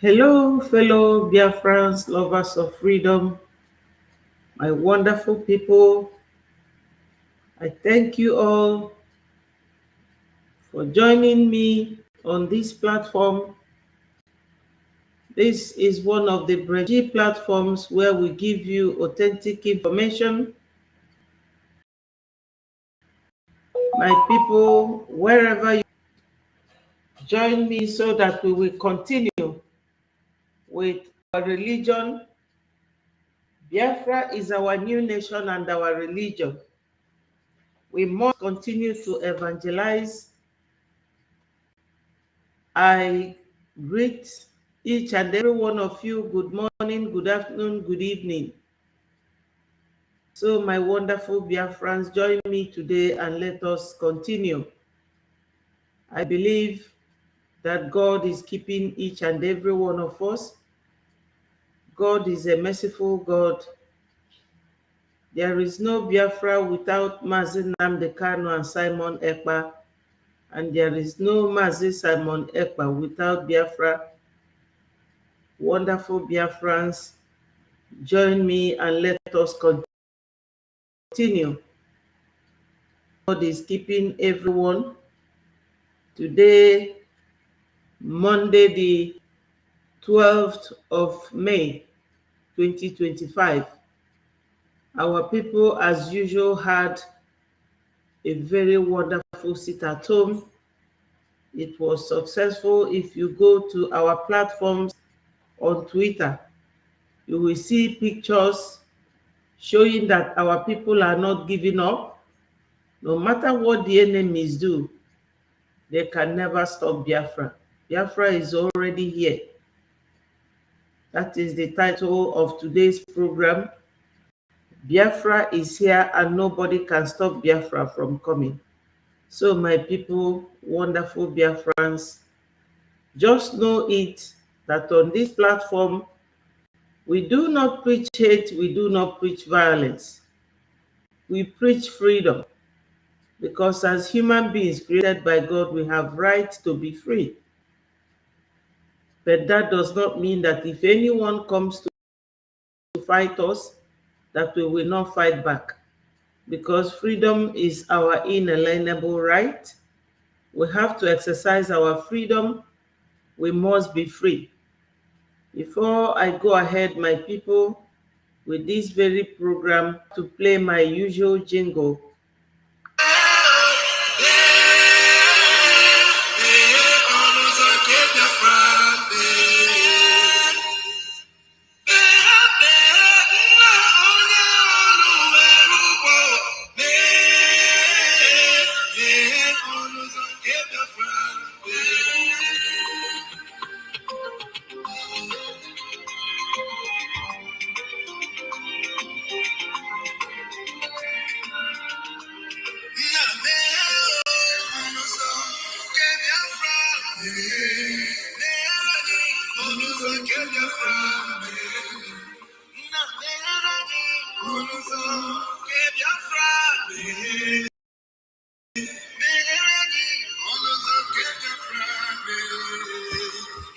Hello, fellow Biafrans, lovers of freedom, my wonderful people. I thank you all for joining me on this platform. This is one of the Breji platforms where we give you authentic information. My people, wherever you join me so that we will continue with our religion. Biafra is our new nation and our religion. We must continue to evangelize. I greet each and every one of you. Good morning, good afternoon, good evening. So, my wonderful Biafrans, join me today and let us continue. I believe that God is keeping each and every one of us. God is a merciful God. There is no Biafra without Mazi Nnamdi Kanu and Simon Ekpa, and there is no Mazi Simon Ekpa without Biafra. Wonderful Biafrans, join me and let us continue. God is keeping everyone. Today, Monday, the 12th of May, 2025. Our people, as usual, had a very wonderful sit at home. It was successful. If you go to our platforms on Twitter, you will see pictures showing that our people are not giving up. No matter what the enemies do, they can never stop Biafra. Biafra is already here. That is the title of today's program. Biafra is here and nobody can stop Biafra from coming. So my people, wonderful Biafrans, just know it that on this platform, we do not preach hate, we do not preach violence. We preach freedom because as human beings created by God, we have right to be free. But that does not mean that if anyone comes to fight us, that we will not fight back. Because freedom is our inalienable right. We have to exercise our freedom. We must be free. Before I go ahead, my people, with this very program, to play my usual jingle.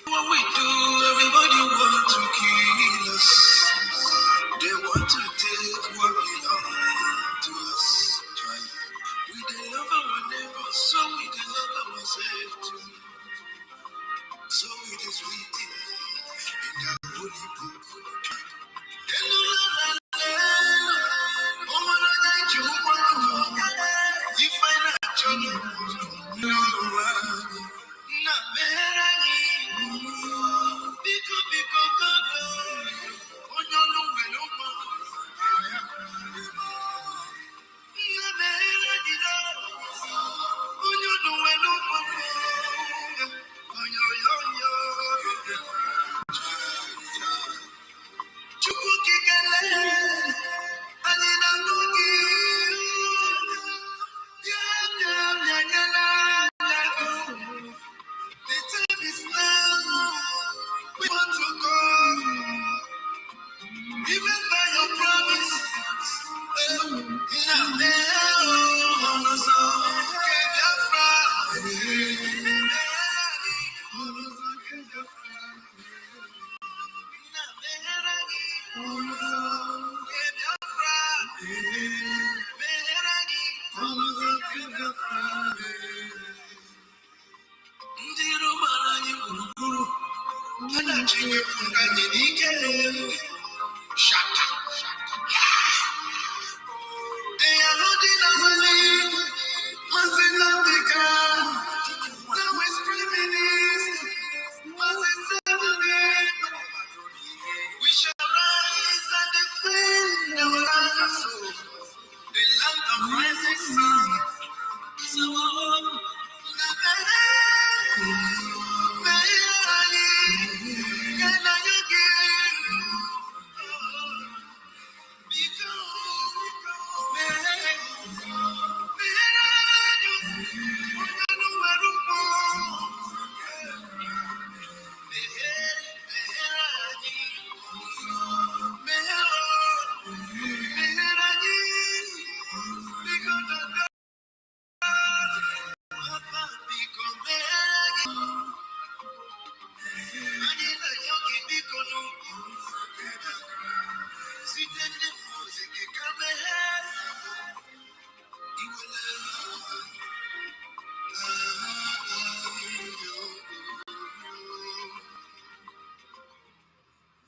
What we do, everybody want to kill us. They want to take what belongs to us. We they love our neighbors, so we they love ourselves too. So it is written in the holy book. You find out you know. Shaka. They are holding our leg. Mazin Africa. Now it's reminisce. Mazin Saturday. We shall rise and defend our land. The land of rising sun. Is our home.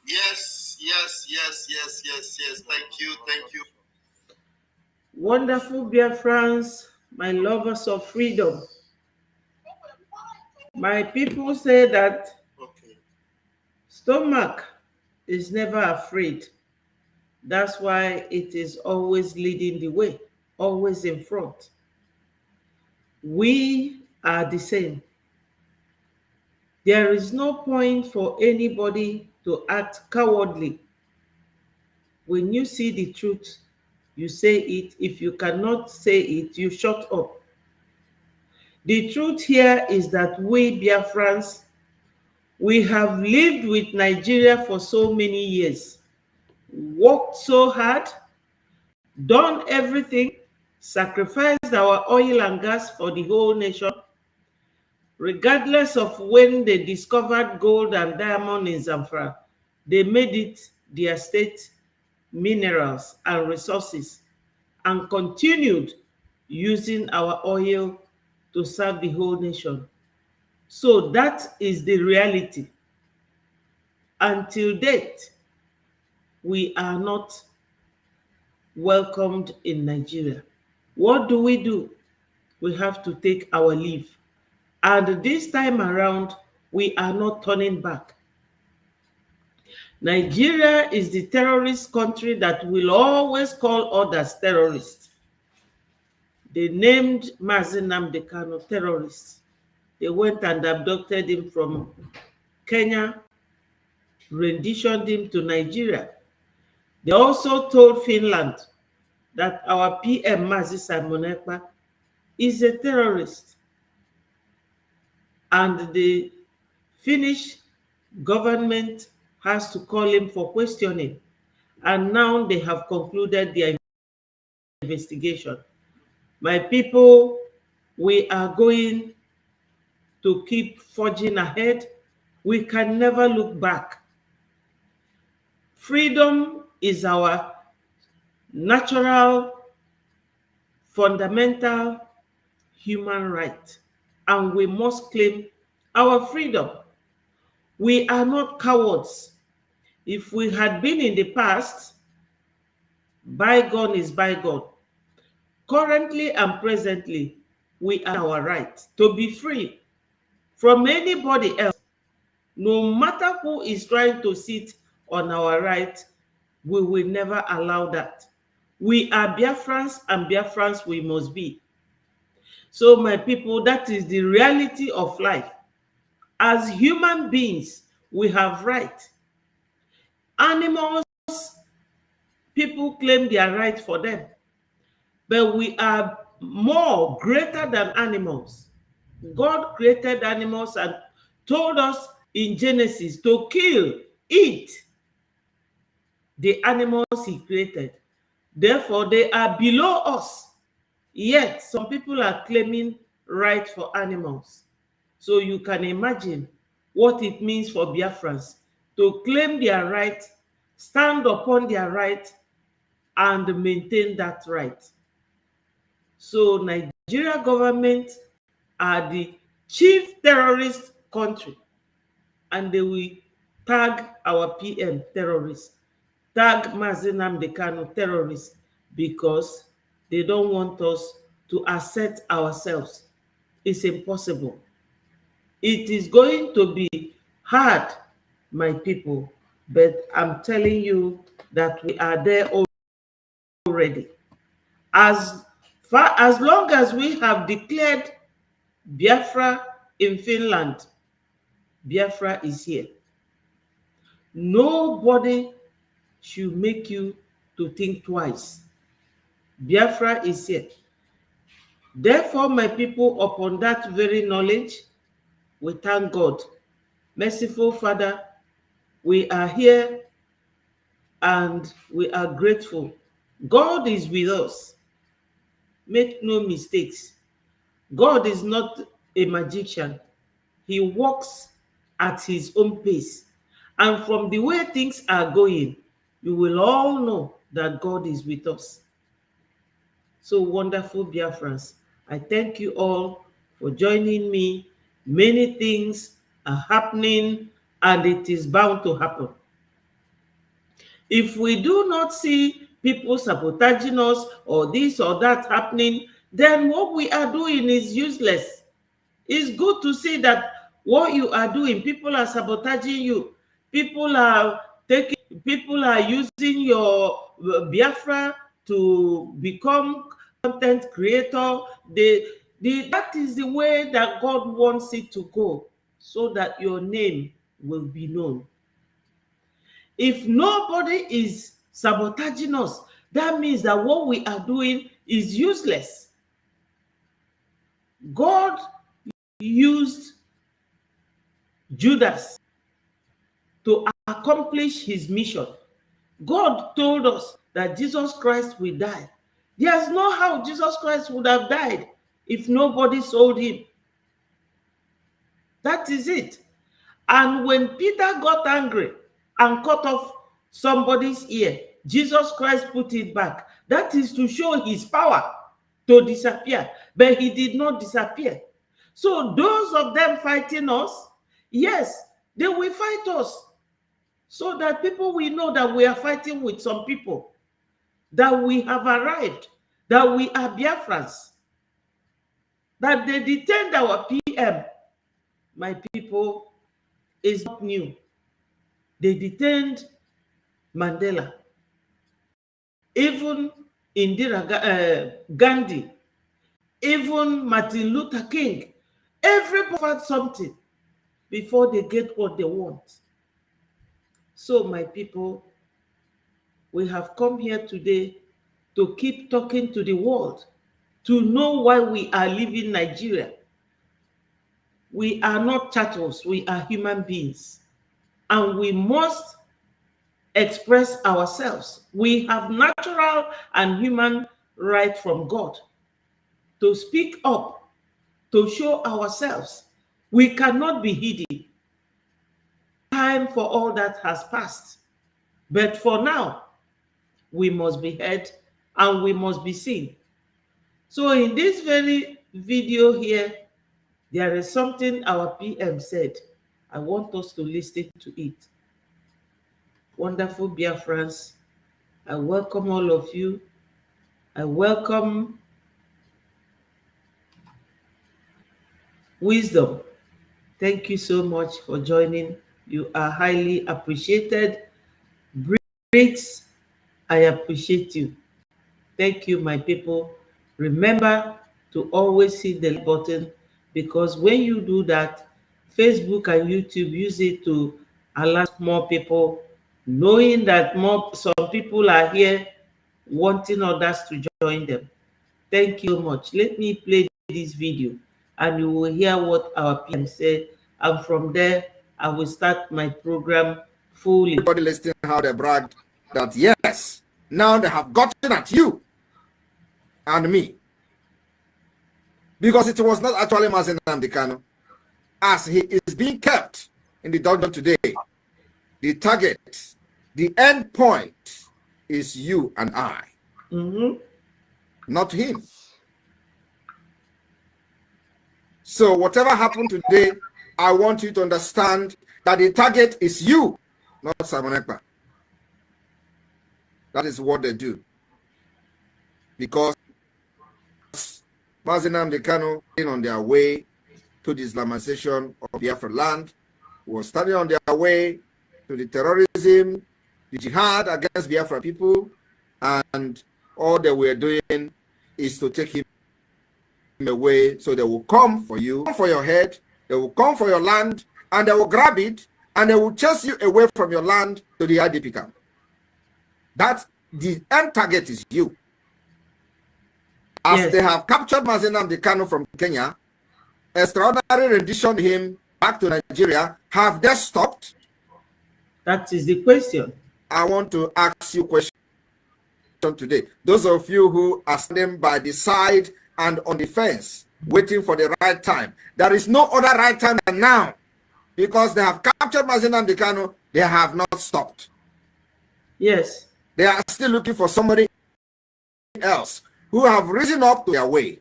Yes. Thank you. Wonderful Biafrans, my lovers of freedom. My people say that stomach is never afraid. That's why it is always leading the way, always in front. We are the same. There is no point for anybody to act cowardly. When you see the truth, you say it. If you cannot say it, you shut up. The truth here is that we Biafrans, we have lived with Nigeria for so many years, worked so hard, done everything, sacrificed our oil and gas for the whole nation, regardless of when they discovered gold and diamond in Zamfara, they made it their state minerals and resources and continued using our oil to serve the whole nation. So that is the reality. Until date, we are not welcomed in Nigeria. What do? We have to take our leave. And this time around, we are not turning back. Nigeria is the terrorist country that will always call others terrorists. They named Mazi Nnamdi Kanu terrorists. They went and abducted him from Kenya, renditioned him to Nigeria. They also told Finland that our PM Mazi Simon Ekpa is a terrorist. And the Finnish government has to call him for questioning. And now they have concluded their investigation. My people, we are going to keep forging ahead. We can never look back. Freedom is our natural, fundamental human right, and we must claim our freedom. We are not cowards. If we had been in the past, bygone is bygone. Currently and presently, we are our right to be free from anybody else. No matter who is trying to sit on our right, we will never allow that. We are Biafrans, and Biafrans we must be. So my people, that is the reality of life. As human beings, we have rights. Animals, people claim their right for them. But we are more greater than animals. God created animals and told us in Genesis to kill, eat the animals he created. Therefore, they are below us. Yet, some people are claiming right for animals. So you can imagine what it means for Biafrans to claim their right, stand upon their right, and maintain that right. So Nigeria government are the chief terrorist country, and they will tag our PM terrorist, tag Mazi Nnamdi Kanu terrorist, because they don't want us to assert ourselves. It's impossible. It is going to be hard, my people, but I'm telling you that we are there already. As long as we have declared Biafra in Finland, Biafra is here. Nobody should make you to think twice. Biafra is here. Therefore, my people, upon that very knowledge, we thank God. Merciful Father, we are here and we are grateful. God is with us. Make no mistakes. God is not a magician. He works at his own pace. And from the way things are going, you will all know that God is with us. So wonderful Biafrans, I thank you all for joining me. Many things are happening and it is bound to happen. If we do not see people sabotaging us or this or that happening, then what we are doing is useless. It's good to see that what you are doing, people are sabotaging you. People are using your Biafra to become content creator. That is the way that God wants it to go, so that your name will be known. If nobody is sabotaging us, that means that what we are doing is useless. God used Judas to accomplish his mission. God told us that Jesus Christ will die. There's no how Jesus Christ would have died if nobody sold him. That is it. And when Peter got angry and cut off somebody's ear, Jesus Christ put it back. That is to show his power to disappear. But he did not disappear. So those of them fighting us, yes, they will fight us, so that people will know that we are fighting with some people, that we have arrived, that we are Biafrans, that they detained our PM. My people, is not new. They detained Mandela, even Indira Gandhi, even Martin Luther King. Everybody had something before they get what they want. So, my people, we have come here today to keep talking to the world, to know why we are leaving Nigeria. We are not chattels, we are human beings. And we must express ourselves. We have natural and human right from God to speak up, to show ourselves. We cannot be hidden. Time for all that has passed. But for now, we must be heard and we must be seen. So in this very video here, there is something our PM said. I want us to listen to it. Wonderful Biafrans, I welcome all of you. I welcome Wisdom. Thank you so much for joining. You are highly appreciated. Briggs, I appreciate you. Thank you, my people. Remember to always hit the like button, because when you do that, Facebook and YouTube use it to alert more people, knowing that some people are here wanting others to join them. Thank you so much. Let me play this video and you will hear what our PM said. And from there, I will start my program fully. Everybody listening how they bragged that yes, now they have gotten at you and me. Because it was not actually Mazi Nnamdi Kanu. As he is being kept in the dungeon today, the target, the end point is you and I. Not him. So whatever happened today, I want you to understand that the target is you, not Simon Ekpa. That is what they do. Because Mazi Nnamdi Kanu, on their way to the Islamization of Biafra land, was standing on their way to the terrorism, the jihad against Biafra people, and all they were doing is to take him away. So they will come for you, come for your head, they will come for your land, and they will grab it, and they will chase you away from your land to the IDP camp. That's the end target is you. As they have captured Mazi Nnamdi Kanu from Kenya, extraordinary rendition him back to Nigeria, have they stopped? That is the question. I want to ask you a question today. Those of you who are standing by the side and on the fence, waiting for the right time. There is no other right time than now, because they have captured Mazi Nnamdi Kanu. They have not stopped. Yes. They are still looking for somebody else who have risen up to their way.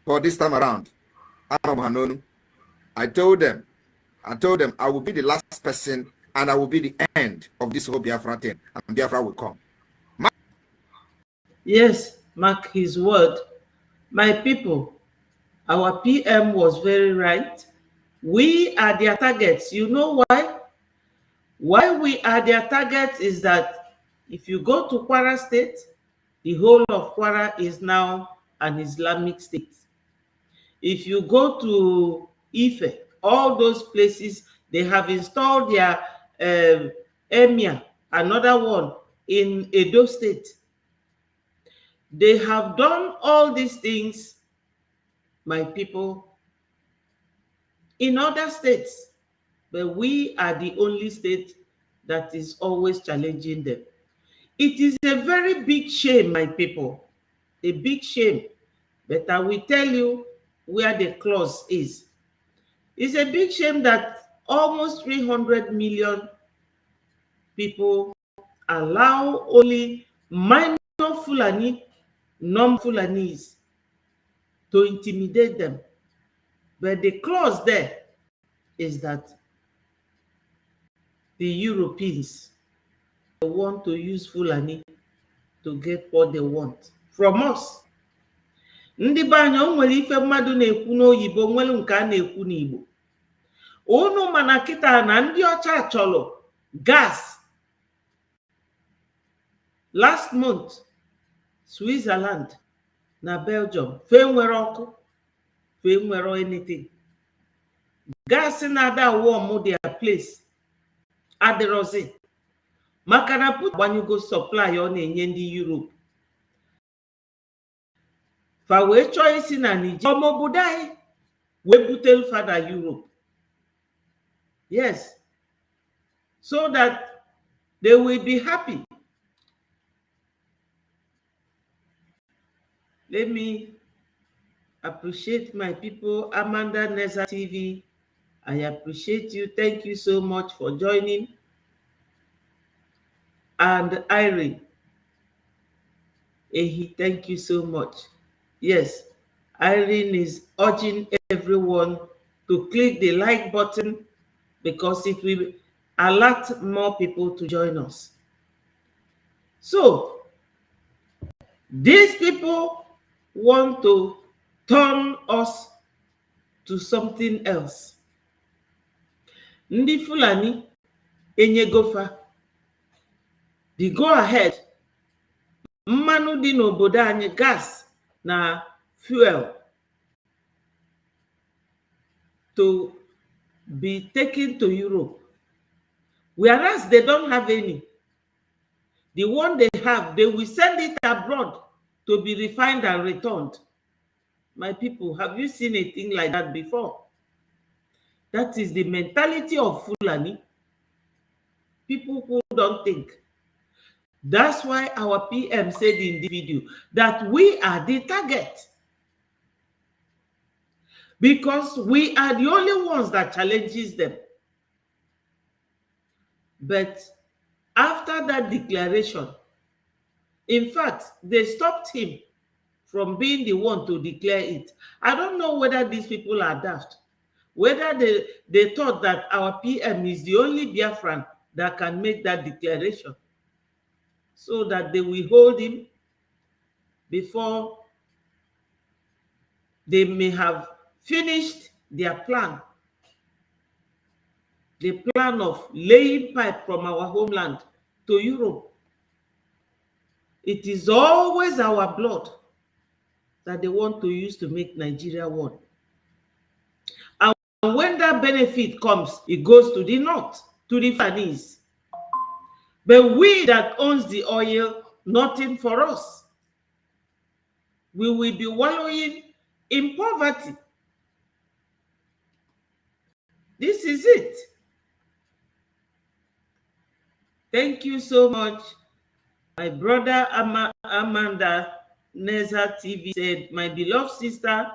For this time around, I told them I will be the last person, and I will be the end of this whole Biafra thing, and Biafra will come. Yes, mark his word. My people, our PM was very right. We are their targets. You know why? Why we are their target is that if you go to Kwara State, the whole of Kwara is now an Islamic state. If you go to Ife, all those places, they have installed their emir, another one in Edo State. They have done all these things, my people, in other states, but we are the only state that is always challenging them. It is a very big shame, my people, a big shame, but I will tell you where the clause is. It's a big shame that almost 300 million people allow only minor Fulani, non-Fulanese, to intimidate them. But the clause there is that the Europeans want to use Fulani to get what they want from us. Ndị be anyị, o nwere ife mmadụ na-ekwu n'oyibo, nwere nke a na-ekwu n'Igbo. Unu mana kịta na ndị ọcha chọrọ gas. Last month, Switzerland na Belgium fe nwere ọkụ, fe nwere anything. Gas na-ada warm their place adịrọzi maka na put gbanyego supply ọ na-enye ndị Europe. Fa wee chọọ isi na Nigeria obodo anyị wee butere fada Europe. Yes, so that they will be happy. Let me appreciate my people. Amanda Neza TV, I appreciate you. Thank you so much for joining. And Irene Ehi, thank you so much. Yes, Irene is urging everyone to click the like button because it will alert more people to join us. So, these people want to turn us to something else. Ndị Fulani enyegofa the go ahead, mmanụ dị n'obodo anyị, gas na fuel, to be taken to Europe, whereas they don't have any. The one they have, they will send it abroad to be refined and returned. My people, have you seen a thing like that before? That is the mentality of Fulani. People who don't think. That's why our PM said in the video that we are the target. Because we are the only ones that challenges them. But after that declaration, in fact, they stopped him from being the one to declare it. I don't know whether these people are daft. whether they thought that our PM is the only Biafran that can make that declaration, so that they will hold him before they may have finished their plan, the plan of laying pipe from our homeland to Europe. It is always our blood that they want to use to make Nigeria one. And when that benefit comes, it goes to the north, to the Fanese. But we that owns the oil, nothing for us. We will be wallowing in poverty. This is it. Thank you so much. My brother Amanda Neza TV said, my beloved sister,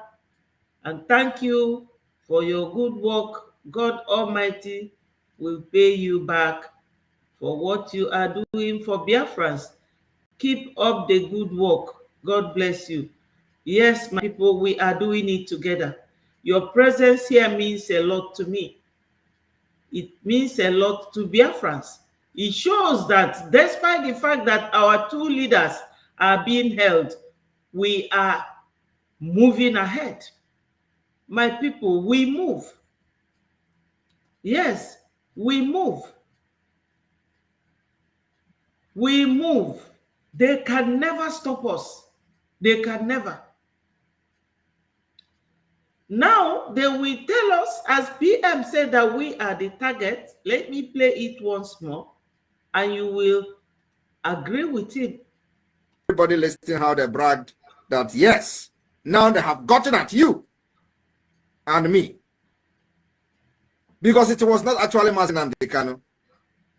and thank you for your good work. God Almighty will pay you back for what you are doing for Biafrans. Keep up the good work. God bless you. Yes, my people, we are doing it together. Your presence here means a lot to me. It means a lot to Biafrans. It shows that despite the fact that our two leaders are being held, we are moving ahead. My people, we move. Yes, we move. We move. They can never stop us. They can never. Now, they will tell us, as PM said, that we are the target. Let me play it once more, and you will agree with him. Everybody listening how they bragged that, yes, now they have gotten at you and me. Because it was not actually Mazi Nnamdi Kanu,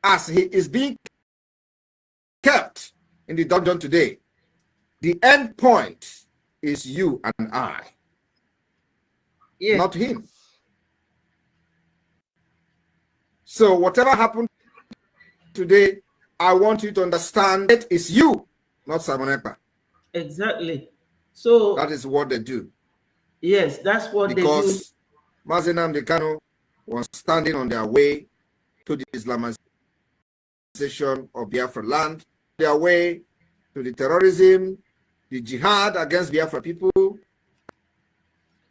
as he is being kept in the dungeon today. The end point is you and I, not him. So whatever happened today, I want you to understand it is you, not Simon Ekpa. Exactly. So that is what they do. Yes, that's what they do. Because Mazi Nnamdi Kanu was standing on their way to the Islamization of Biafra land, their way to the terrorism, the jihad against Biafra people.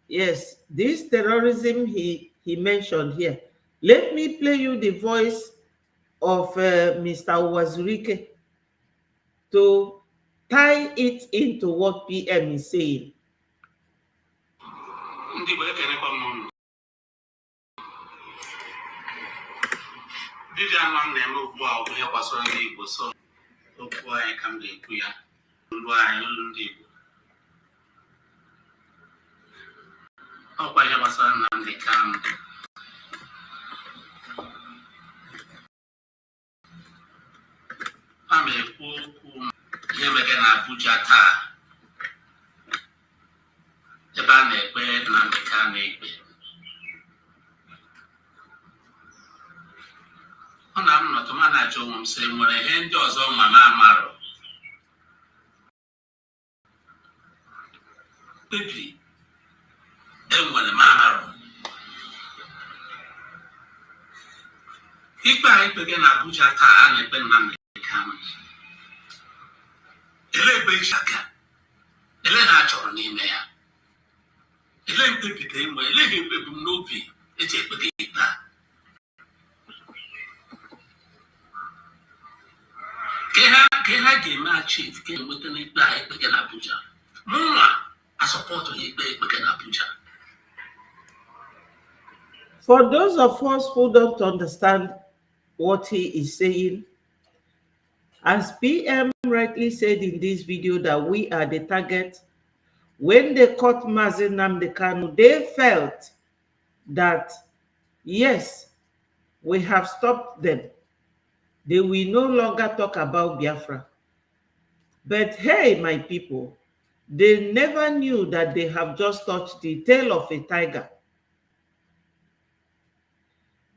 Yes, this terrorism he mentioned here. Let me play you the voice of Mr. Wazirike to tie it into what PM is saying. For those of us who don't understand what he is saying, as PM rightly said in this video that we are the target, when they caught Mazi Nnamdi Kanu, they felt that, yes, we have stopped them. They will no longer talk about Biafra. But hey, my people, they never knew that they have just touched the tail of a tiger.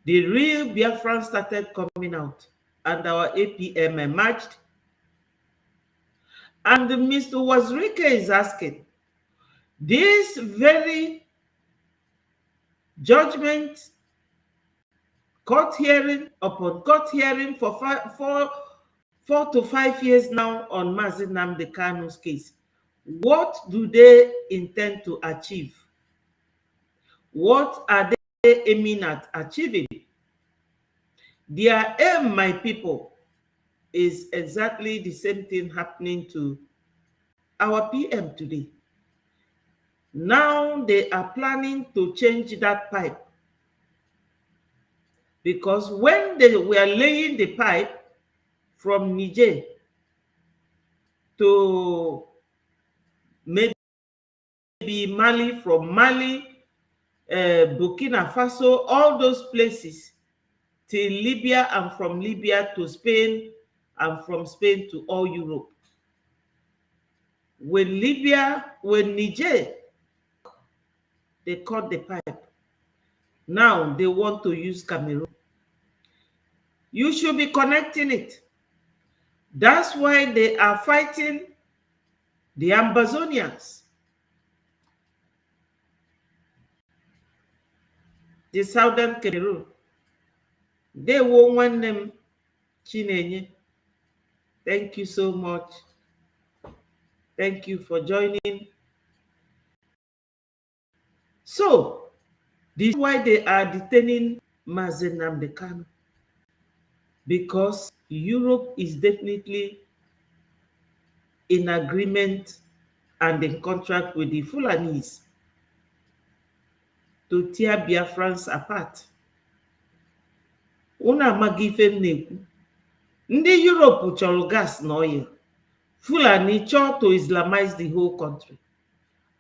The real Biafran started coming out, and our APM emerged. And Mr. Wazirike is asking, this very Judgment, court hearing upon court hearing for 4 to 5 years now on Mazi Nnamdi Kanu's case. What do they intend to achieve? What are they aiming at achieving? Their aim, my people, is exactly the same thing happening to our PM today. Now they are planning to change that pipe, because when they were laying the pipe from Niger to maybe Mali, from Mali, Burkina Faso, all those places, till Libya, and from Libya to Spain, and from Spain to all Europe. When Niger, they cut the pipe. Now they want to use Cameroon. You should be connecting it. That's why they are fighting the Amazonians, the southern Cameroon. They won't want them. Chinenye, thank you so much. Thank you for joining. So, this is why they are detaining Mazi Nnamdi Kanu, because Europe is definitely in agreement and in contract with the Fulanis to tear Biafrans apart. Unu amaghị ife m na-ekwu. Ndị Europe chọrọ gas na oil. Fulani chọrọ to Islamize the whole country.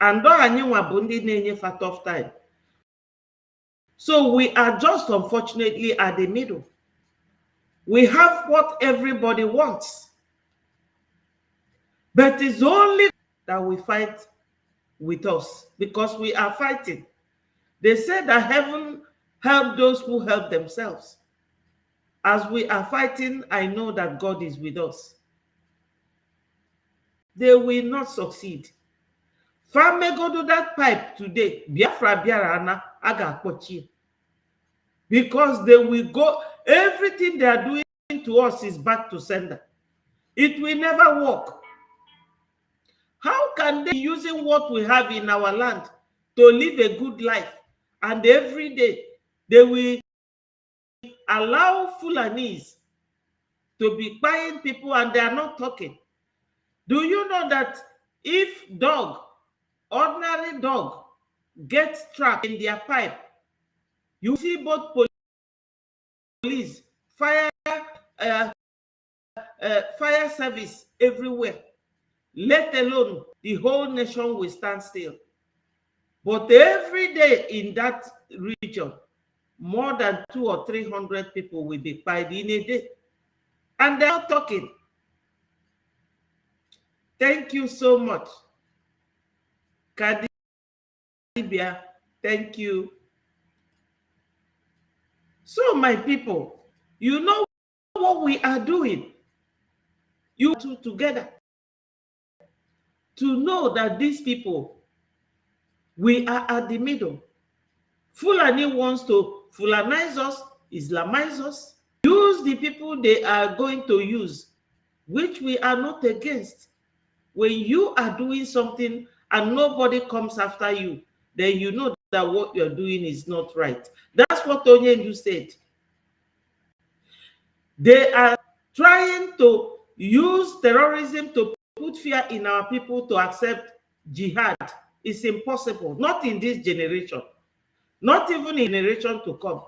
And anyị nwa bụ ndị na-enyefa tough time. So we are just unfortunately at the middle. We have what everybody wants. But it's only that we fight with us, because we are fighting. They say that heaven help those who help themselves. As we are fighting, I know that God is with us. They will not succeed. Farme go to that pipe today. Biafra biarana aga kochi. Because they will go, everything they are doing to us is back to sender. It will never work. How can they be using what we have in our land to live a good life, and every day they will allow Fulanis to be buying people and they are not talking? Do you know that if ordinary dog, gets trapped in their pipe, you see both police, fire service everywhere, let alone the whole nation will stand still. But every day in that region, more than 200 or 300 people will be killed in a day. And they're not talking. Thank you so much. Kadibia, thank you. So my people, you know what we are doing. You two together to know that these people, we are at the middle. Fulani wants to Fulanize us, Islamize us, use the people they are going to use, which we are not against. When you are doing something and nobody comes after you, then you know that what you're doing is not right. That's what Onyendu said. They are trying to use terrorism to put fear in our people to accept jihad. It's impossible. Not in this generation. Not even in generation to come.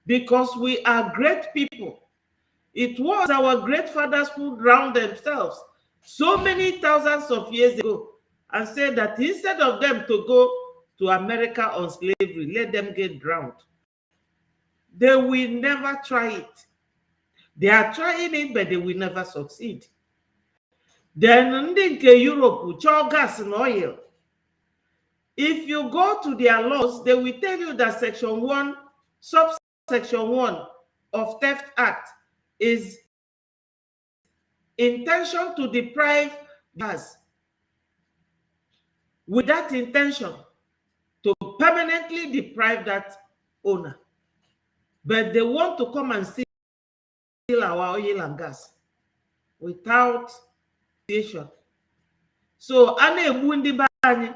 Because we are great people. It was our great fathers who drowned themselves so many thousands of years ago, and said that instead of them to go to America on slavery, let them get drowned. They will never try it. They are trying it, but they will never succeed. Then ndị nke Europe chọọ gas and oil. If you go to their laws, they will tell you that Section 1, subsection 1 of Theft Act is intention to deprive gas with that intention to permanently deprive that owner. But they want to come and steal our oil and gas without negotiation. So a na-egbu ndị be anyị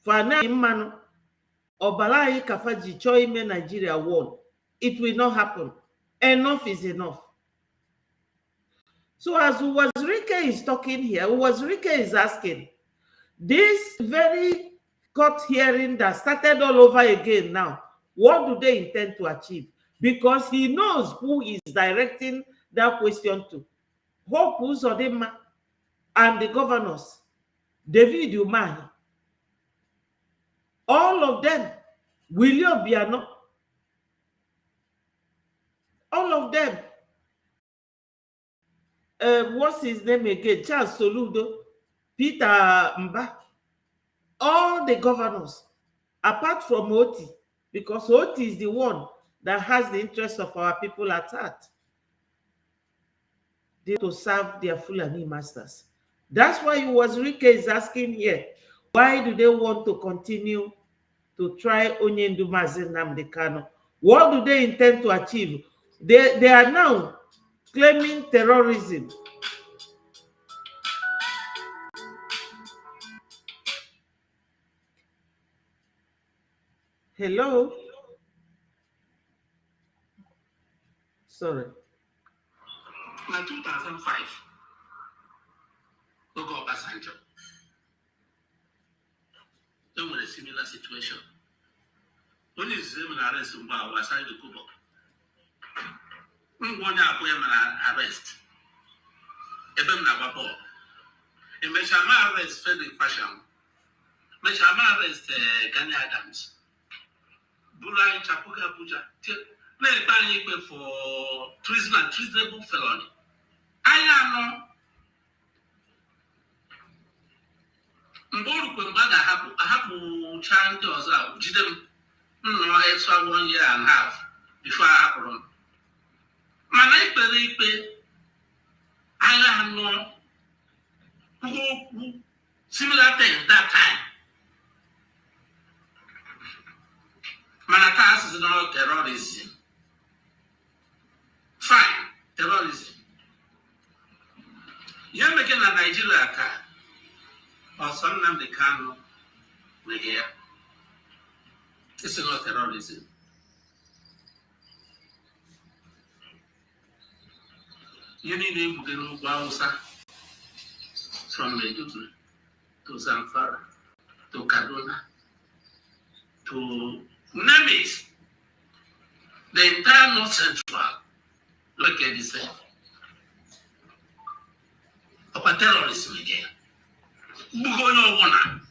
for anaghị mmanụ ọbara anyị kafa ji chọọ ime Nigeria one. It will not happen. Enough is enough. So as Uwazirike is talking here, Uwazirike is asking, this very court hearing that started all over again now, what do they intend to achieve? Because he knows who is directing that question to. Hope Uzodinma and the governors, David Umahi, all of them, William Biano, all of them, what's his name again? Charles Soludo, Peter Mba, all the governors, apart from Oti, because Oti is the one that has the interest of our people at heart. They to serve their Fulani masters. That's why Uwazirike is asking here, why do they want to continue to try Onyendu Mazi Nnamdi Kanu? What do they intend to achieve? They are now claiming terrorism. Hello? Sorry. In 2005, Ogo Obasanjo, there was a similar situation. When is the arrest in outside the Kubo? When one arrest, Eben Nababo, and Meshama arrest Frederick Pasham, Meshama arrest Gani Adams, Burai Chapuka Puja, play banning for treason and treasonable felony. I am Mbolu Kwembaga hapu change or so, Jidem, no extra 1 year and a half before I happen. Manai Peripe, I am no similar thing that time. Manatas is not terrorism. Fine, terrorism. You're making a Nigeria attack. Or some of the Kano we hear. It's not terrorism. You need to go Bausa from Maiduguri to Zamfara to Kaduna to name it. The entire North Central. Look at this thing. Of a terrorism again. Bugono Wana,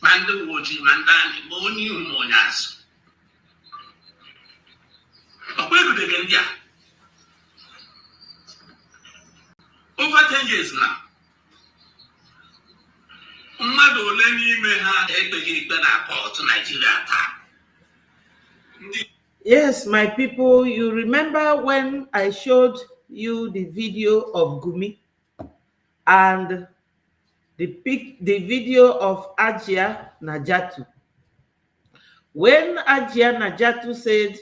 Manda Woji, Mandani, Moni, Monias. But where do they get there? Over 10 years now. Mado Lenny may have a big banner to Nigeria. Yes, my people, you remember when I showed you the video of Gumi and the video of Ajia Najatu. When Ajia Najatu said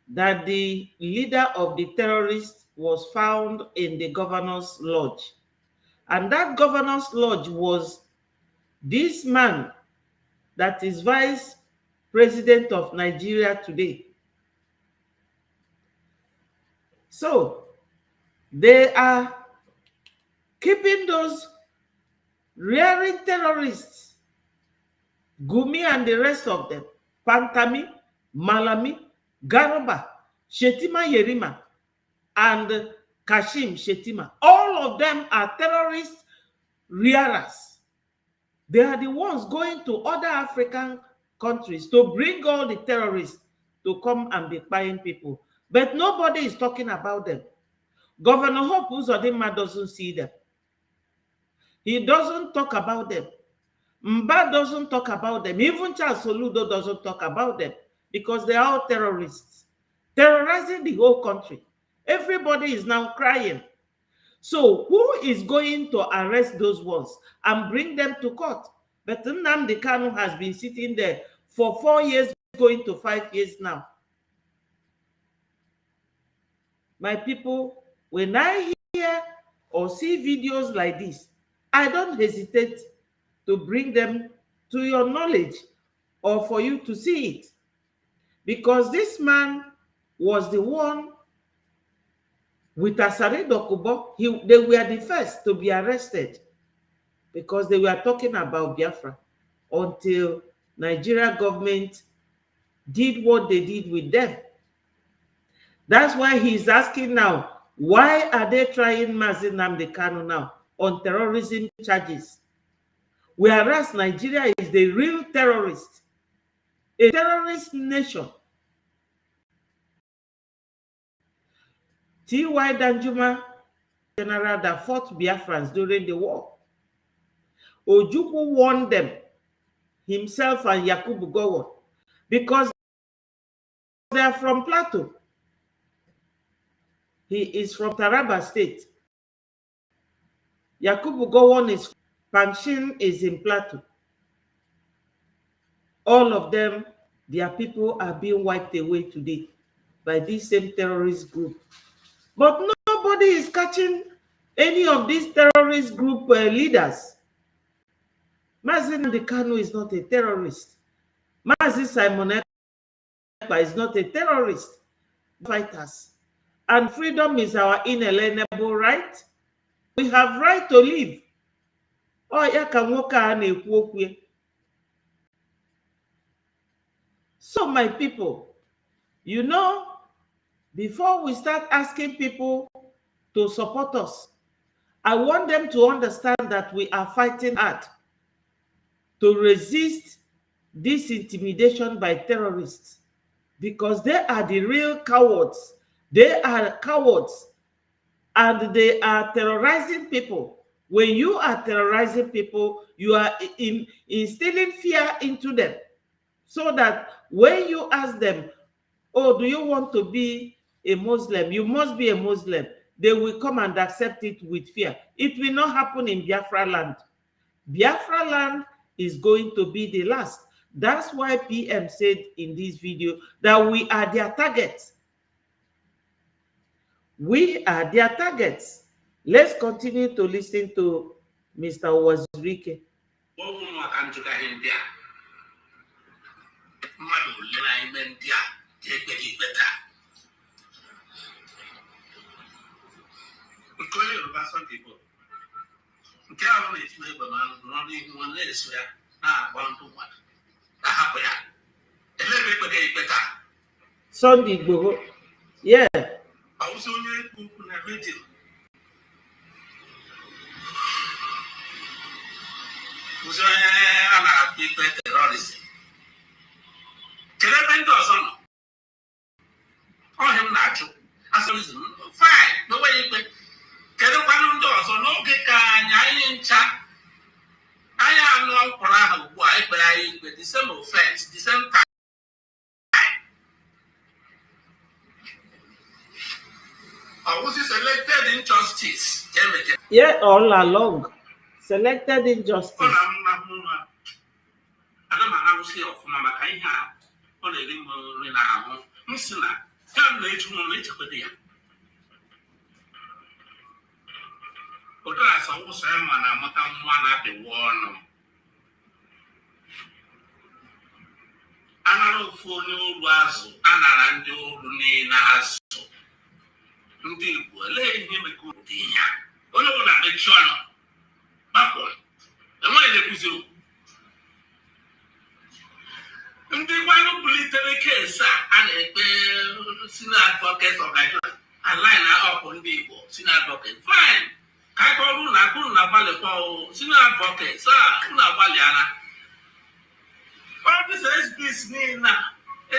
that the leader of the terrorists was found in the governor's lodge, and that governor's lodge was this man that is vice president of Nigeria today. So they are keeping those rearing terrorists, Gumi and the rest of them, Pantami, Malami, Garoba, Shetima Yerima, and Kashim Shetima. All of them are terrorist rearers. They are the ones going to other African countries to bring all the terrorists to come and be buying people. But nobody is talking about them. Governor Hope Uzodinma doesn't see them. He doesn't talk about them. Mba doesn't talk about them. Even Charles Soludo doesn't talk about them because they are all terrorists, terrorizing the whole country. Everybody is now crying. So who is going to arrest those ones and bring them to court? But Nnamdi Kanu has been sitting there for 4 years, going to 5 years now. My people, when I hear or see videos like this, I don't hesitate to bring them to your knowledge or for you to see it. Because this man was the one with Asare Dokubo. They were the first to be arrested because they were talking about Biafra until Nigeria government did what they did with them. That's why he's asking now, why are they trying Mazi Nnamdi Kanu now on terrorism charges? Whereas Nigeria is the real terrorist, a terrorist nation. T.Y. Danjuma, general that fought Biafrans during the war. Ojukwu warned them, himself and Yakubu Gowon, because they are from Plateau. He is from Taraba State. Yakubu Gowon is Panshin is in Plateau. All of them, their people are being wiped away today by this same terrorist group. But nobody is catching any of these terrorist group leaders. Mazi Nnamdi Kanu is not a terrorist. Mazi Simon Ekpa is not a terrorist. Fighters. And freedom is our inalienable right. We have right to live. Oh, ya ka nwoke a na-ekwu okwu. So my people, you know, before we start asking people to support us, I want them to understand that we are fighting hard to resist this intimidation by terrorists, because they are the real cowards. They are cowards and they are terrorizing people. When you are terrorizing people, you are instilling fear into them, so that when you ask them, oh, do you want to be a Muslim? You must be a Muslim. They will come and accept it with fear. It will not happen in Biafra land. Biafra land is going to be the last. That's why PM said in this video that we are their targets. We are their targets. Let's continue to listen to Mr. Wazirike. Sunday Igboho. Yeah. Fine, no way you could get a one door, so no get I ain't chat. I am no crowd of white, but I with the same offense, the same time. I was selected in justice. Yeah, all along. Selected in justice. I'm a house here for Mama Kaiha. Only the Musina. Come later on later with you. But I saw Sam and I'm not one at the war. Another phone was Anarando Luna's. Indeed, letting him a good thing. Only one at the channel. Backward. The money that was you. And the one who literally case and a senior advocate of Nigeria. A line up on the senior advocate. Fine. Kakoruna, Kuna Valley, senior advocate, sir, Kuna Valiana. All this is business now. A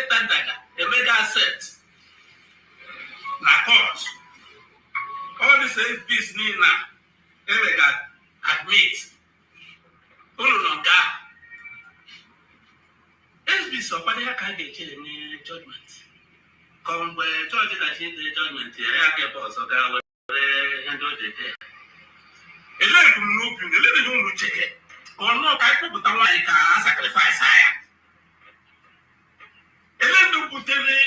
mega set. Na court. All this is business now. A mega admit. Ulunga. SB somebody can't get any judgment. Come where judge that in the judgment here. I get boss of that handle the day. A little moving, a little check it. no, I put the one sacrifice higher. Ele butere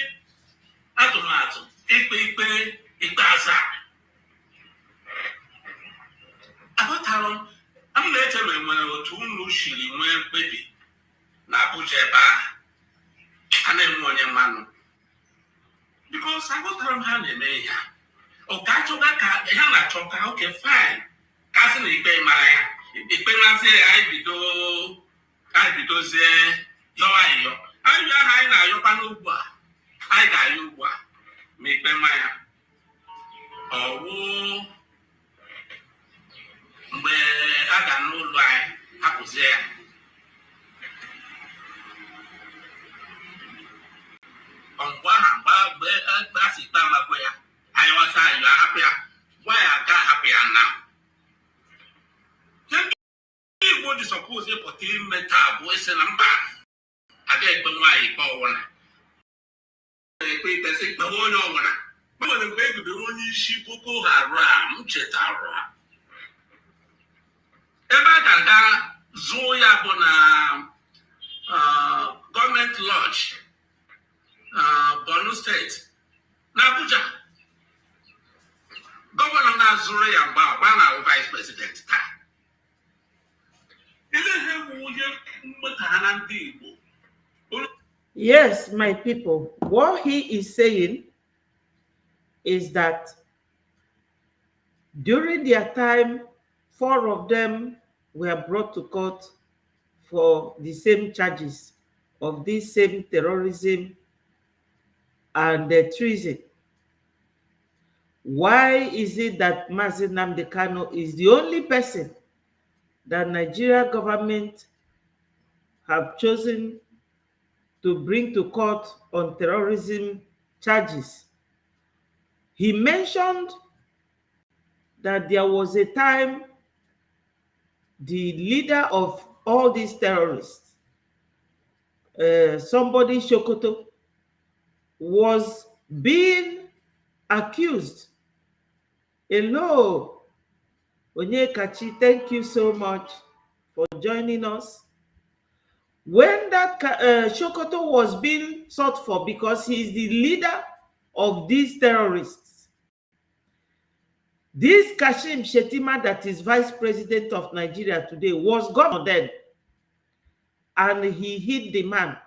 atụmatụ ikpe ikpeazụ aghọtara m na-echere nwere otu unu shiri nwee mkpebi na Abuja ebe a na-enwe onye mmanụ bikos aghọtara m ha na-eme ihe ọ ka achọga ka ha na-achọ ka oke fine ka sị na ikpe mara ya ikpe mazi anyị bidozie yọwa ayọ ayọ ahụ anyị na-ayọkwa n'ugbu a anyị ga-ayọ ugbu a ma ikpe mmanya ọwụ mgbe a ga n'ụlọ anyị hapụzie ya mgbe ahụ mgbe a si ikpe amagbo ya anyị ọsa ayọ ahapụ ya gwa ya aga ahapụ ya na Igbo dị sọpụz ịpụta ime taa bụ isi na mba aga ekpe nwaanyị ikpe ọwụna ekpe ikpesi ikpe onye ọbụla nwere mgbe e gudoro onye isi Boko Haram m chetara ebe a ga-aga zụọ ya bụ na gọọmenti lọji Borno steeti na Abuja gọvanọ na-azụrụ ya mgbe agba na vice president taa ile ha ewu onye mmụta na ndị Igbo. Yes, my people, what he is saying is that during their time, 4 of them were brought to court for the same charges of this same terrorism and treason. Why is it that Mazi Nnamdi Kanu is the only person that Nigeria government have chosen to bring to court on terrorism charges? He mentioned that there was a time the leader of all these terrorists, somebody Sokoto, was being accused. Hello, Onyekachi, thank you so much for joining us. When that Sokoto was being sought for because he is the leader of these terrorists, this Kashim Shettima that is vice president of Nigeria today was governor then, and he hid the man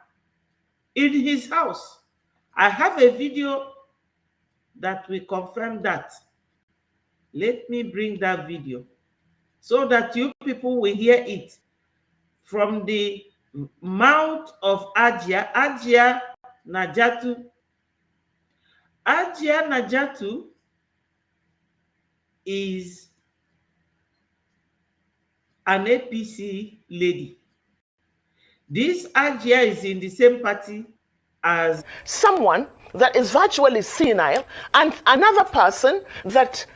in his house. I have a video that will confirm that. Let me bring that video so that you people will hear it from the mouth of Ajia Najatu. Ajia Najatu is an APC lady. This Ajia is in the same party as someone that is virtually senile and another person that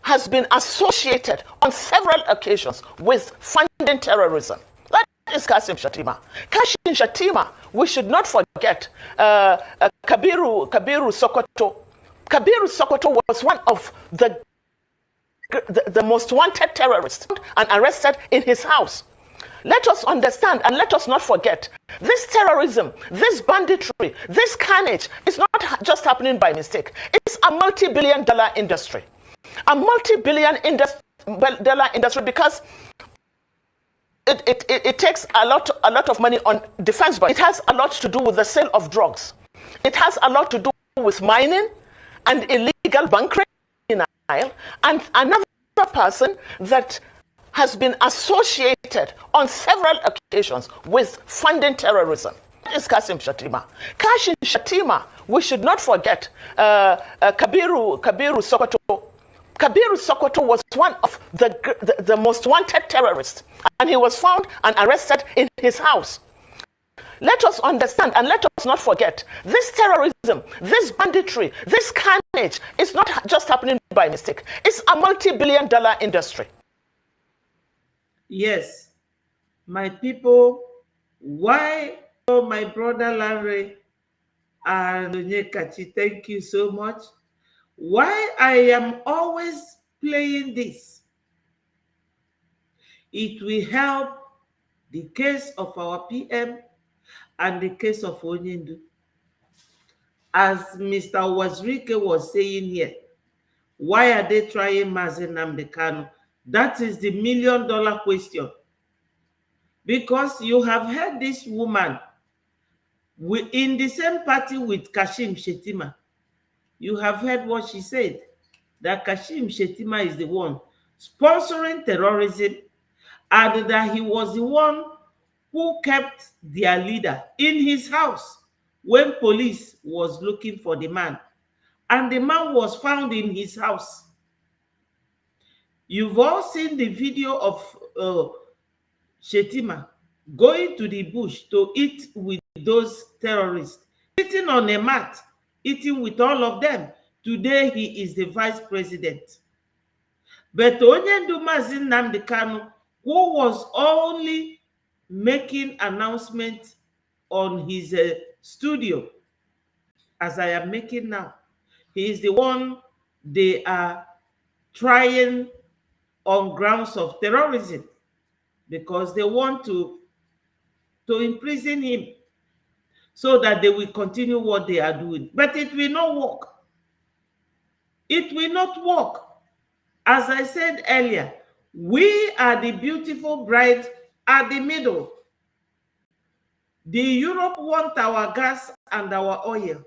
has been associated on several occasions with funding terrorism. That is Kashim Shettima. Kashim Shettima, we should not forget Kabiru Sokoto. Kabiru Sokoto was one of the most wanted terrorists and arrested in his house. Let us understand and let us not forget, this terrorism, this banditry, this carnage is not just happening by mistake. It's a multi-billion-dollar industry. A multi-billion-dollar industry because it takes a lot of money on defense, but it has a lot to do with the sale of drugs. It has a lot to do with mining and illegal bunkering, and another person that has been associated on several occasions with funding terrorism. That is Kashim Shettima. Kashim Shettima, we should not forget Kabiru Sokoto. Kabiru Sokoto was one of the most wanted terrorists, and he was found and arrested in his house. Let us understand and let us not forget, this terrorism, this banditry, this carnage is not just happening by mistake. It's a multi-billion-dollar industry. Yes, my people, why, oh, my brother Larry and Onyekachi, thank you so much. Why I am always playing this, it will help the case of our PM and the case of Onyendu. As Mr. Wazirike was saying here, why are they trying Mazi Nnamdi Kanu? That is the million-dollar question. Because you have heard this woman in the same party with Kashim Shettima. You have heard what she said, that Kashim Shettima is the one sponsoring terrorism and that he was the one who kept their leader in his house when police was looking for the man. And the man was found in his house. You've all seen the video of Shettima going to the bush to eat with those terrorists, sitting on a mat, eating with all of them. Today, he is the vice president. But Onyendu Mazi Nnamdi Kanu, who was only making announcements on his studio, as I am making now, he is the one they are trying on grounds of terrorism because they want to imprison him so that they will continue what they are doing. But it will not work. It will not work. As I said earlier, we are the beautiful bride at the middle. The Europe want our gas and our oil,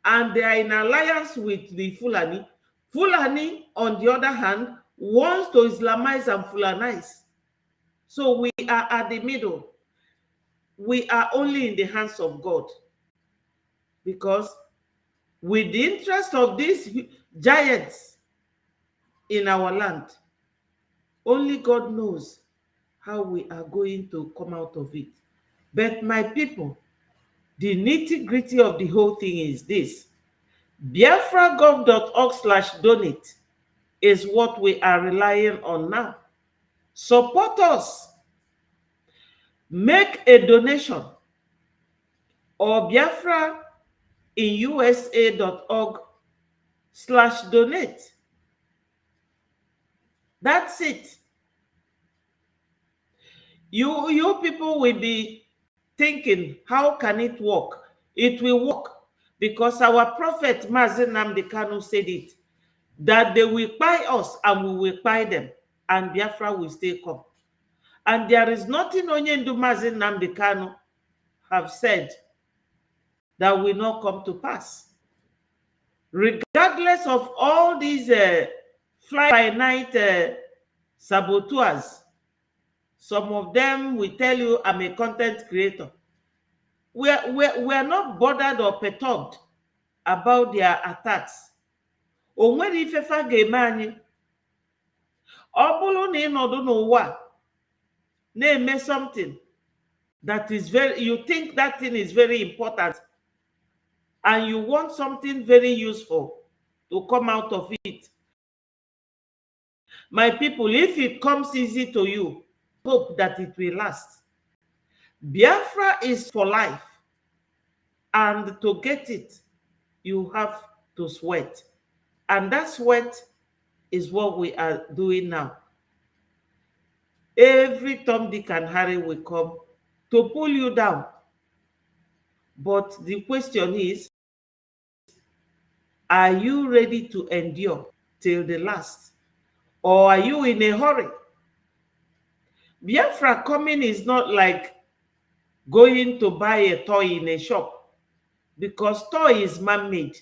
and they are in alliance with the Fulani. Fulani, on the other hand, wants to Islamize and Fulanize. So we are at the middle. We are only in the hands of God. Because with the interest of these giants in our land, only God knows how we are going to come out of it. But my people, the nitty-gritty of the whole thing is this. Biafragov.org/donate is what we are relying on now. Support us. Make a donation or biafrainUSA.org/donate. That's it. You people will be thinking, how can it work? It will work because our prophet Mazi Nnamdi Kanu said it, that they will buy us and we will buy them, and Biafra will still come. And there is nothing Onyendu Mazi Nnamdi Kanu have said that will not come to pass. Regardless of all these fly-by-night saboteurs, some of them will tell you, I'm a content creator. We're not bothered or perturbed about their attacks. Onwere ifefa ga-eme anyị. Ọ bụrụ na ị nọdụ n'ụwa na-eme something that is you think that thing is very important and you want something very useful to come out of it. My people, if it comes easy to you, hope that it will last. Biafra is for life. And to get it, you have to sweat. And that sweat is what we are doing now. Every Tom, Dick, and Harry will come to pull you down. But the question is, are you ready to endure till the last? Or are you in a hurry? Biafra coming is not like going to buy a toy in a shop, because toy is man-made,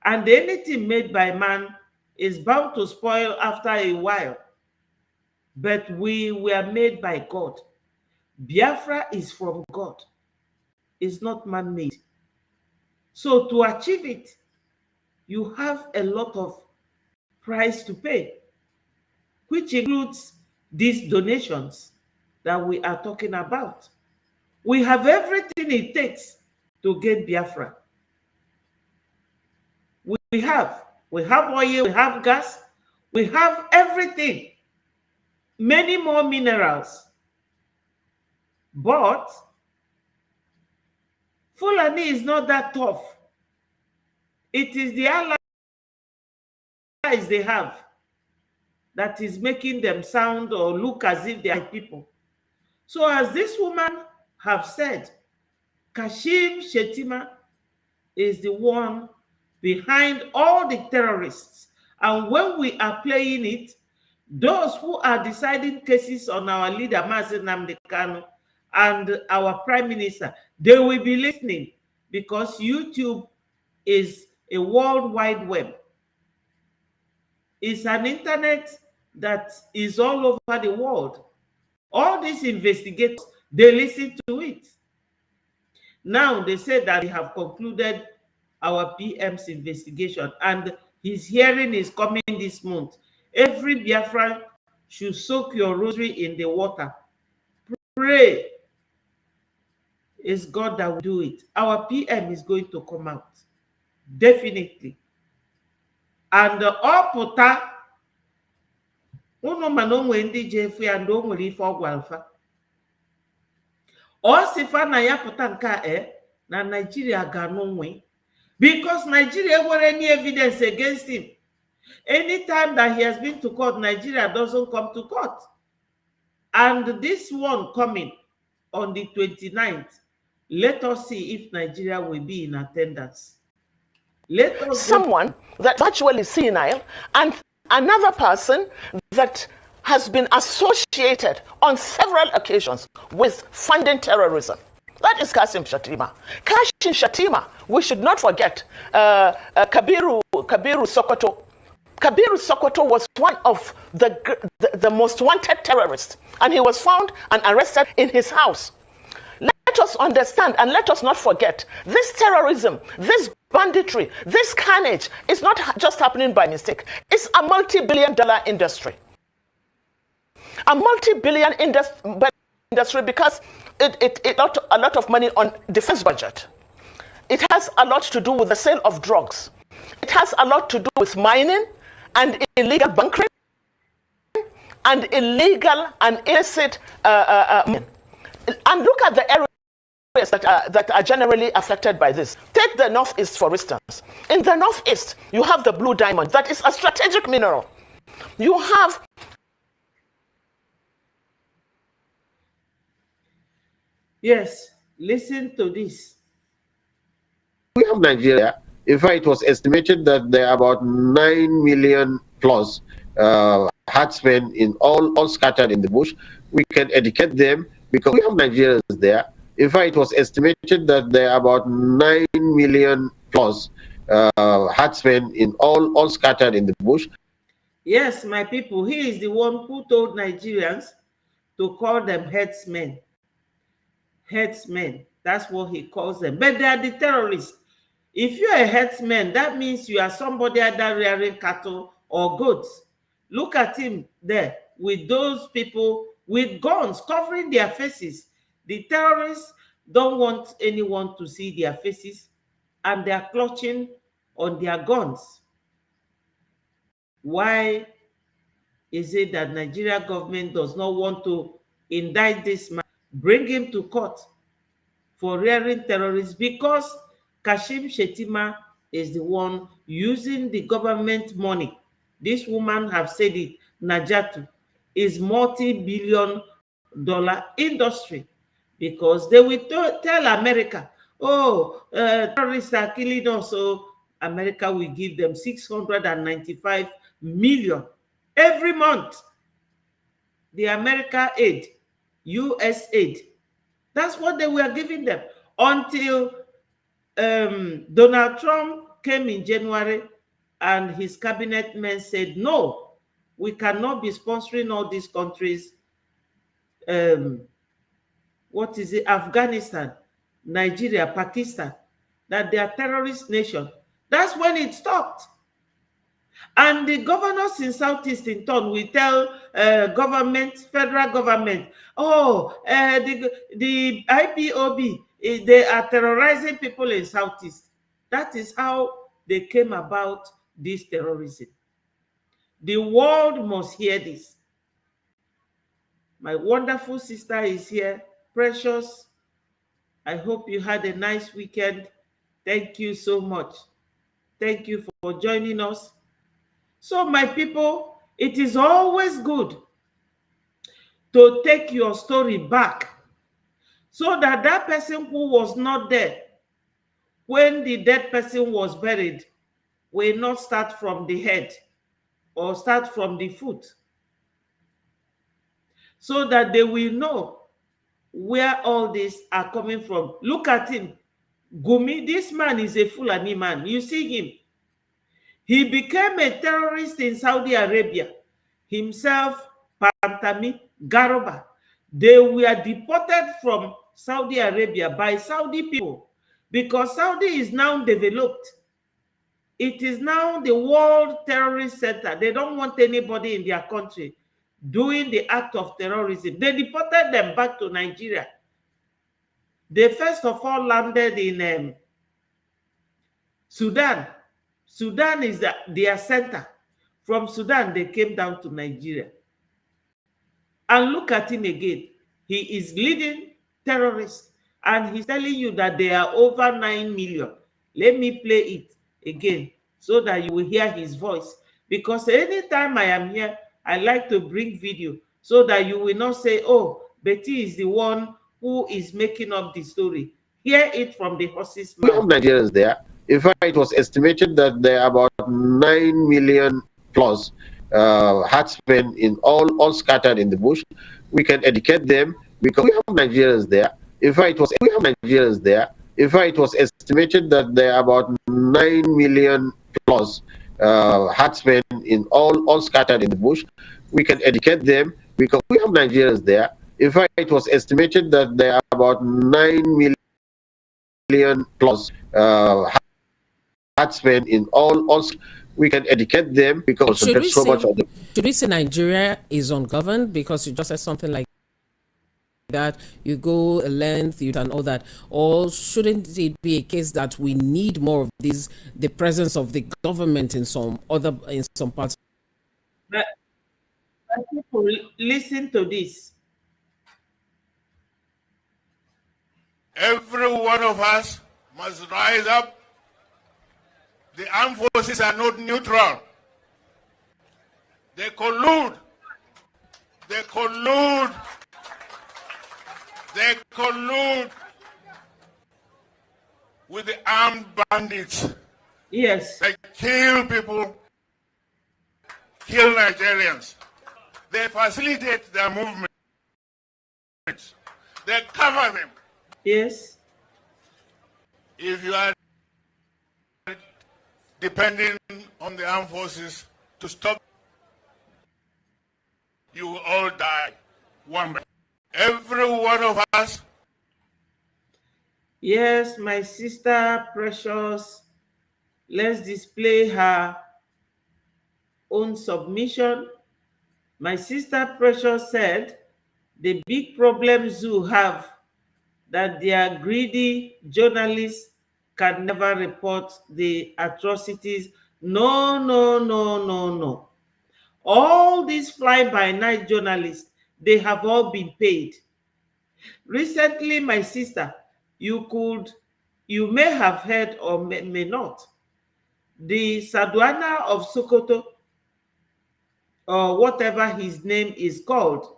and anything made by man is bound to spoil after a while. But we were made by God. Biafra is from God. It's not man-made. So to achieve it, you have a lot of price to pay, which includes these donations that we are talking about. We have everything it takes to get Biafra. We have oil, we have gas, we have everything, many more minerals. But Fulani is not that tough. It is the allies they have that is making them sound or look as if they are people. So as this woman have said, Kashim Shettima is the one behind all the terrorists. And when we are playing it, those who are deciding cases on our leader, Mazi Nnamdi Kanu, and our prime minister, they will be listening, because YouTube is a world wide web. It's an internet that is all over the world. All these investigators, they listen to it. Now they say that they have concluded our PM's investigation, and his hearing is coming this month. Every Biafran should soak your rosary in the water. Pray. It's God that will do it. Our PM is going to come out. Definitely. And all pụta, unu mana onwe ndị ji efu ya ndị o nwere ife ọgwụ alfa. Ọ sịfa na ya pụta nke a na Nigeria ga-anụ nwe, because Nigeria were any evidence against him. Anytime that he has been to court, Nigeria doesn't come to court. And this one coming on the 29th, let us see if Nigeria will be in attendance. Let us someone that's virtually senile, and another person that has been associated on several occasions with funding terrorism. That is Kashim Shettima. Kashim Shettima, we should not forget, Kabiru Sokoto. Kabiru Sokoto was one of the most wanted terrorists, and he was found and arrested in his house. Let us understand and let us not forget, this terrorism, this banditry, this carnage is not just happening by mistake. It's a multi-billion-dollar industry. A multi-billion industry because it a lot of money on defense budget. It has a lot to do with the sale of drugs. It has a lot to do with mining and illegal bunkering and illegal and illicit and look at the areas that are generally affected by this. Take the Northeast, for instance. In the Northeast, you have the blue diamond. That is a strategic mineral. You have... Yes, listen to this. We have Nigeria. In fact, it was estimated that there are about 9 million plus herdsmen in all scattered in the bush. We can educate them because we have Nigerians there. In fact, it was estimated that there are about 9 million plus herdsmen in all scattered in the bush. Yes, my people, he is the one who told Nigerians to call them herdsmen. Herdsmen, that's what he calls them. But they are the terrorists. If you're a herdsman, that means you are somebody either rearing cattle or goats. Look at him there with those people with guns covering their faces. The terrorists don't want anyone to see their faces, and they are clutching on their guns. Why is it that Nigeria government does not want to indict this man, bring him to court for rearing terrorists? Because Kashim Shettima is the one using the government money. This woman have said it, Najatu, is multi-billion-dollar industry, because they will tell America, oh, terrorists are killing us, so America will give them 695 million every month. The America aid, US aid, that's what they were giving them until Donald Trump came in January and his cabinet men said, no, we cannot be sponsoring all these countries. What is it? Afghanistan, Nigeria, Pakistan, that they are terrorist nation. That's when it stopped. And the governors in Southeast in turn will tell government, federal government, oh, the IPOB, they are terrorizing people in Southeast. That is how they came about this terrorism. The world must hear this. My wonderful sister is here, Precious. I hope you had a nice weekend. Thank you so much. Thank you for joining us. So, my people, it is always good to take your story back, so that that person who was not there when the dead person was buried will not start from the head or start from the foot, so that they will know where all these are coming from. Look at him. Gumi, this man is a Fulani man. You see him. He became a terrorist in Saudi Arabia. Himself, Pantami, Garoba. They were deported from Saudi Arabia by Saudi people because Saudi is now developed. It is now the world terrorist center. They don't want anybody in their country doing the act of terrorism. They deported them back to Nigeria. They first of all landed in Sudan. Sudan is their center. From Sudan, they came down to Nigeria. And look at him again. He is leading terrorists. And he's telling you that there are over 9 million. Let me play it again so that you will hear his voice. Because anytime I am here, I like to bring video so that you will not say, oh, Betty is the one who is making up the story. Hear it from the horse's mouth. We have Nigerians there. In fact, it was estimated that there are about 9 million plus herdsmen in all scattered in the bush. We can educate them because we have Nigerians there. In fact, we have Nigerians there. In fact, it was estimated that there are about 9 million plus herdsmen in all scattered in the bush. We can educate them because we have Nigerians there. In fact, it was estimated that there are about 9 million plus herdsmen in all. We can educate them because there's so much of them. Should we say Nigeria is ungoverned because you just said something like that? You go a length, you and all that, or shouldn't it be a case that we need more of these, the presence of the government in some parts? But people listen to this. Every one of us must rise up. The armed forces are not neutral. They collude. They collude. They collude with the armed bandits. Yes. They kill people, kill Nigerians. They facilitate their movements. They cover them. Yes. If you are depending on the armed forces to stop, you will all die one by one. Every one of us. Yes, my sister Precious, let's display her own submission. My sister Precious said the big problem Zoo have that their greedy journalists can never report the atrocities. No, no, no, no, no. All these fly-by-night journalists, they have all been paid. Recently, my sister, you may have heard or may not, the Saduana of Sokoto, or whatever his name is called.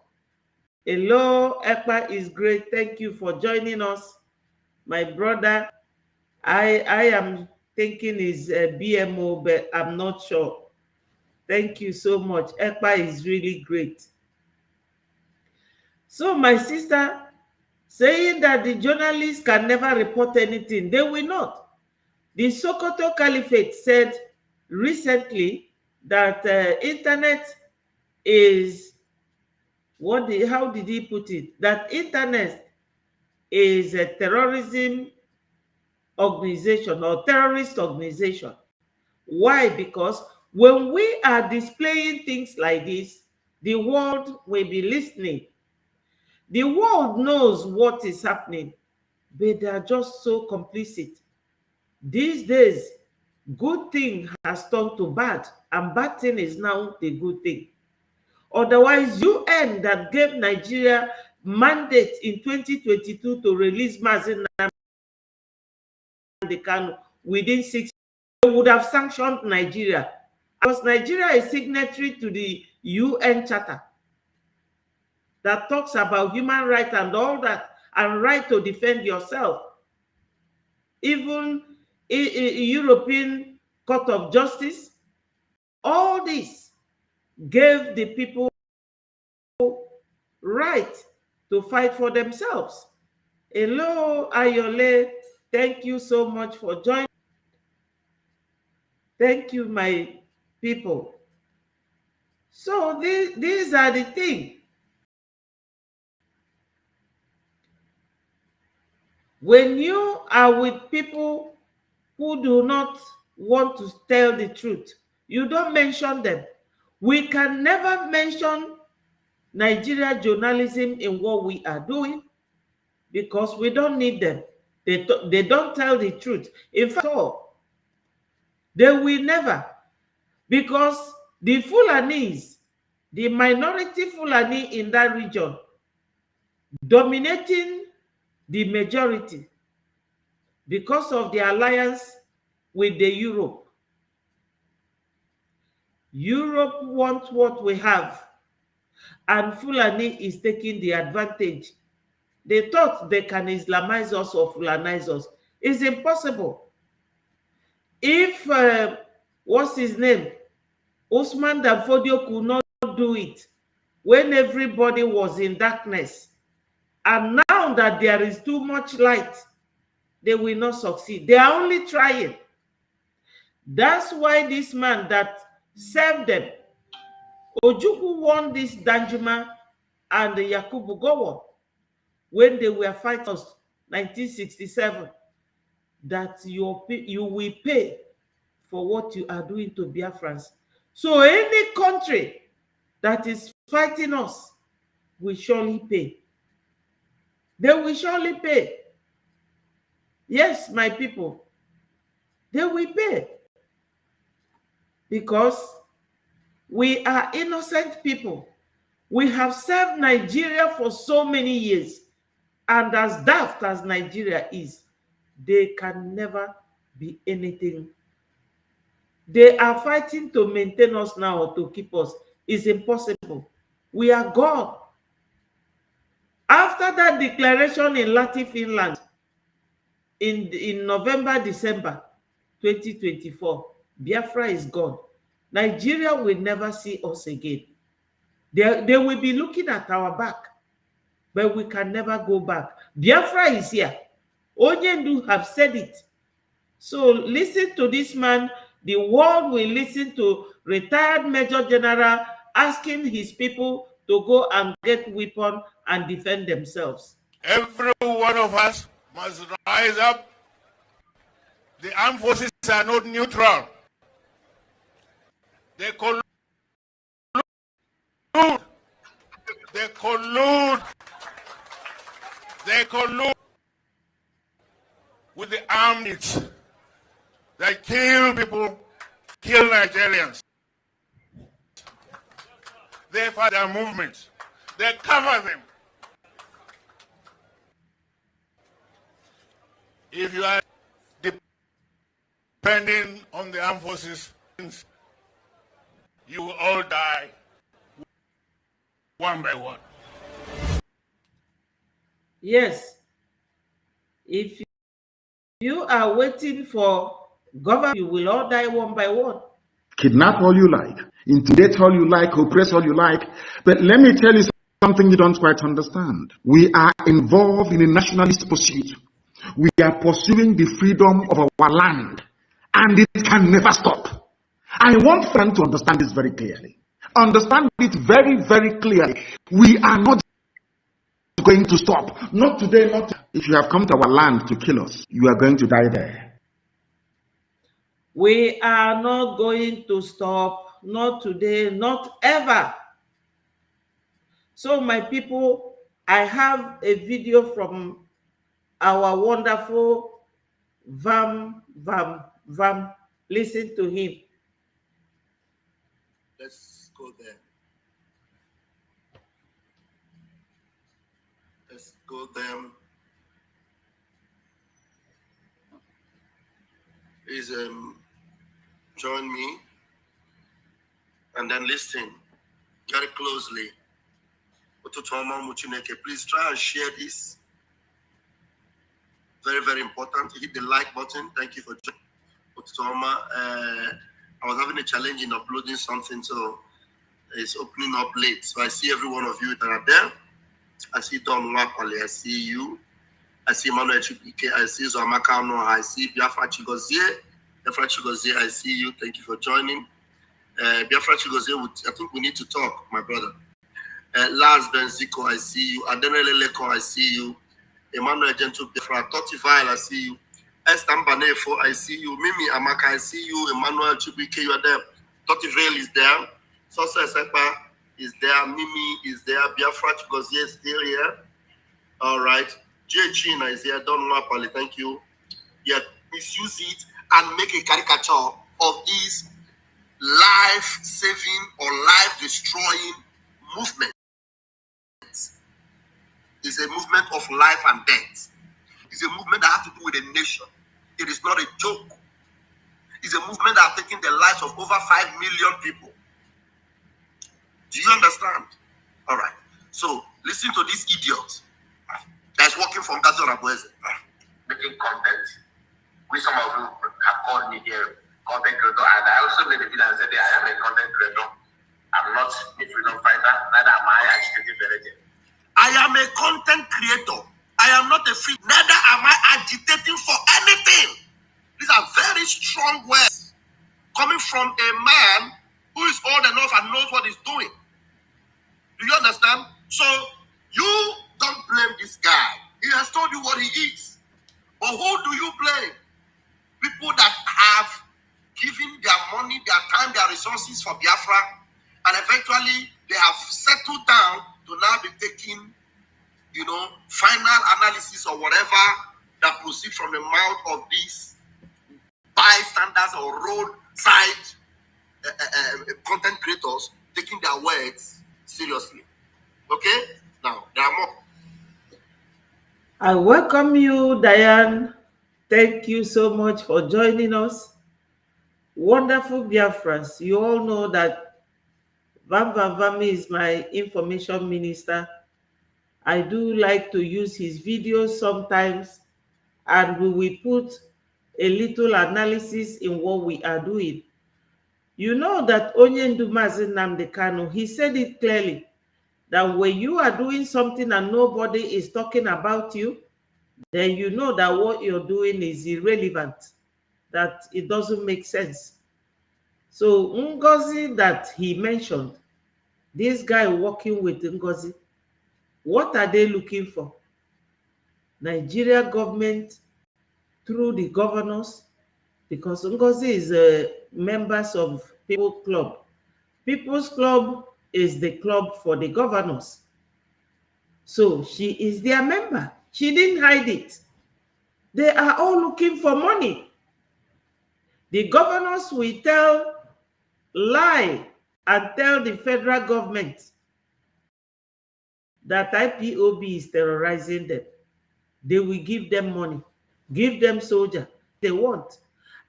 Hello, Ekpa is great. Thank you for joining us. My brother, I am thinking is BMO, but I'm not sure. Thank you so much. Ekpa is really great. So my sister saying that the journalists can never report anything, they will not. The Sokoto Caliphate said recently that internet is, how did he put it? That internet is a terrorism organization or terrorist organization. Why? Because when we are displaying things like this, the world will be listening. The world knows what is happening, but they are just so complicit. These days, good thing has turned to bad, and bad thing is now the good thing. Otherwise, UN that gave Nigeria mandate in 2022 to release Mazi Nnamdi Kanu within 6 years, they would have sanctioned Nigeria. Because Nigeria is signatory to the UN Charter that talks about human rights and all that, and right to defend yourself. Even European Court of Justice, all this gave the people right to fight for themselves. Hello, Ayole. Thank you so much for joining. Thank you, my people. So these are the things. When you are with people who do not want to tell the truth, you don't mention them. We can never mention Nigeria journalism in what we are doing because we don't need them. They don't tell the truth. In fact, they will never, because the Fulanis, the minority Fulani in that region, dominating the majority because of the alliance with the Europe. Europe wants what we have, and Fulani is taking the advantage. They thought they can Islamize us or Fulanize us. It's impossible. If, what's his name? Osman Danfodio could not do it when everybody was in darkness. And now that there is too much light, they will not succeed. They are only trying. That's why this man that served them, Ojukwu, won this Danjuma and the Yakubu Gowon when they were fighting us 1967, that you will pay for what you are doing to Biafrans. So any country that is fighting us will surely pay. They will surely pay. Yes, my people, they will pay. Because we are innocent people. We have served Nigeria for so many years. And as daft as Nigeria is, they can never be anything. They are fighting to maintain us now or to keep us. It's impossible. We are God. After that declaration in Latin Finland in November, December 2024, Biafra is gone. Nigeria will never see us again. They will be looking at our back, but we can never go back. Biafra is here. Onyendu have said it. So listen to this man. The world will listen to retired Major General asking his people to go and get weapons and defend themselves. Every one of us must rise up. The armed forces are not neutral. They collude. They collude. They collude with the armies. They kill people, kill Nigerians. They fight their movements. They cover them. If you are depending on the armed forces, you will all die one by one. Yes. If you are waiting for government, you will all die one by one. Kidnap all you like, intimidate all you like, oppress all you like. But let me tell you something you don't quite understand. We are involved in a nationalist pursuit. We are pursuing the freedom of our land, and it can never stop. I want friends to understand this very clearly. Understand it very, very clearly. We are not going to stop. Not today, not. If you have come to our land to kill us, you are going to die there. We are not going to stop, not today, not ever. So my people, I have a video from our wonderful Vam. Listen to him. Let's go there. Let's go there. Please join me and then listen very closely Please try and share this. Very, very important. Hit the like button. Thank you for joining. I was having a challenge in uploading something, so it's opening up late. So I see every one of you that are there. I see Don Wapale, I see you. I see Manuel Chipike, I see Zoamaka Noah, I see Biafra Chigozie. Biafra Chigozie, I see you. Thank you for joining. Biafra Chigozie, I think we need to talk, my brother. Lars Benziko, I see you. Adenele Leko, I see you. Emmanuel Gentle Biafra, Totifile, I see you. Estambanefo, I see you. Mimi Amaka, I see you. Emmanuel Chibike, you are there. Totifile is there. Sosa Sepa is there. Mimi is there. Biafra Chigozie is still here. All right. Jay China is here. Don Wapale, thank you. Yeah, misuse it and make a caricature of this life-saving or life-destroying movement. It's a movement of life and death. It's a movement that has to do with a nation. It is not a joke. It's a movement that has taken the lives of over 5 million people. Do you understand? All right. So listen to this idiot that's working from Gazo Rabueze. Making content. We some of you have called me here content creator, and I also made a video and said I am a content creator. I'm not a freedom fighter, neither am I agitating the religion. I am a content creator. I am not a free, neither am I agitating for anything. These are very strong words coming from a man who is old enough and knows what he's doing. Do you understand? So you don't blame this guy. He has told you what he is. But who do you blame? People that have given their money, their time, their resources for Biafra, and eventually they have settled down to now be taking, final analysis or whatever that proceeds from the mouth of these bystanders or roadside content creators, taking their words seriously. Okay? Now, there are more. I welcome you, Diane. Thank you so much for joining us. Wonderful Biafrans. You all know that Van Vami is my information minister. I do like to use his videos sometimes, and we will put a little analysis in what we are doing. You know that Onyendu Mazi Nnamdi Kanu, he said it clearly, that when you are doing something and nobody is talking about you, then you know that what you're doing is irrelevant, that it doesn't make sense. So Ngozi that he mentioned, this guy working with Ngozi, what are they looking for? Nigeria government through the governors, because Ngozi is members of People's Club. People's Club is the club for the governors. So she is their member. She didn't hide it. They are all looking for money. The governors will lie and tell the federal government that IPOB is terrorizing them. They will give them money, give them soldiers they want.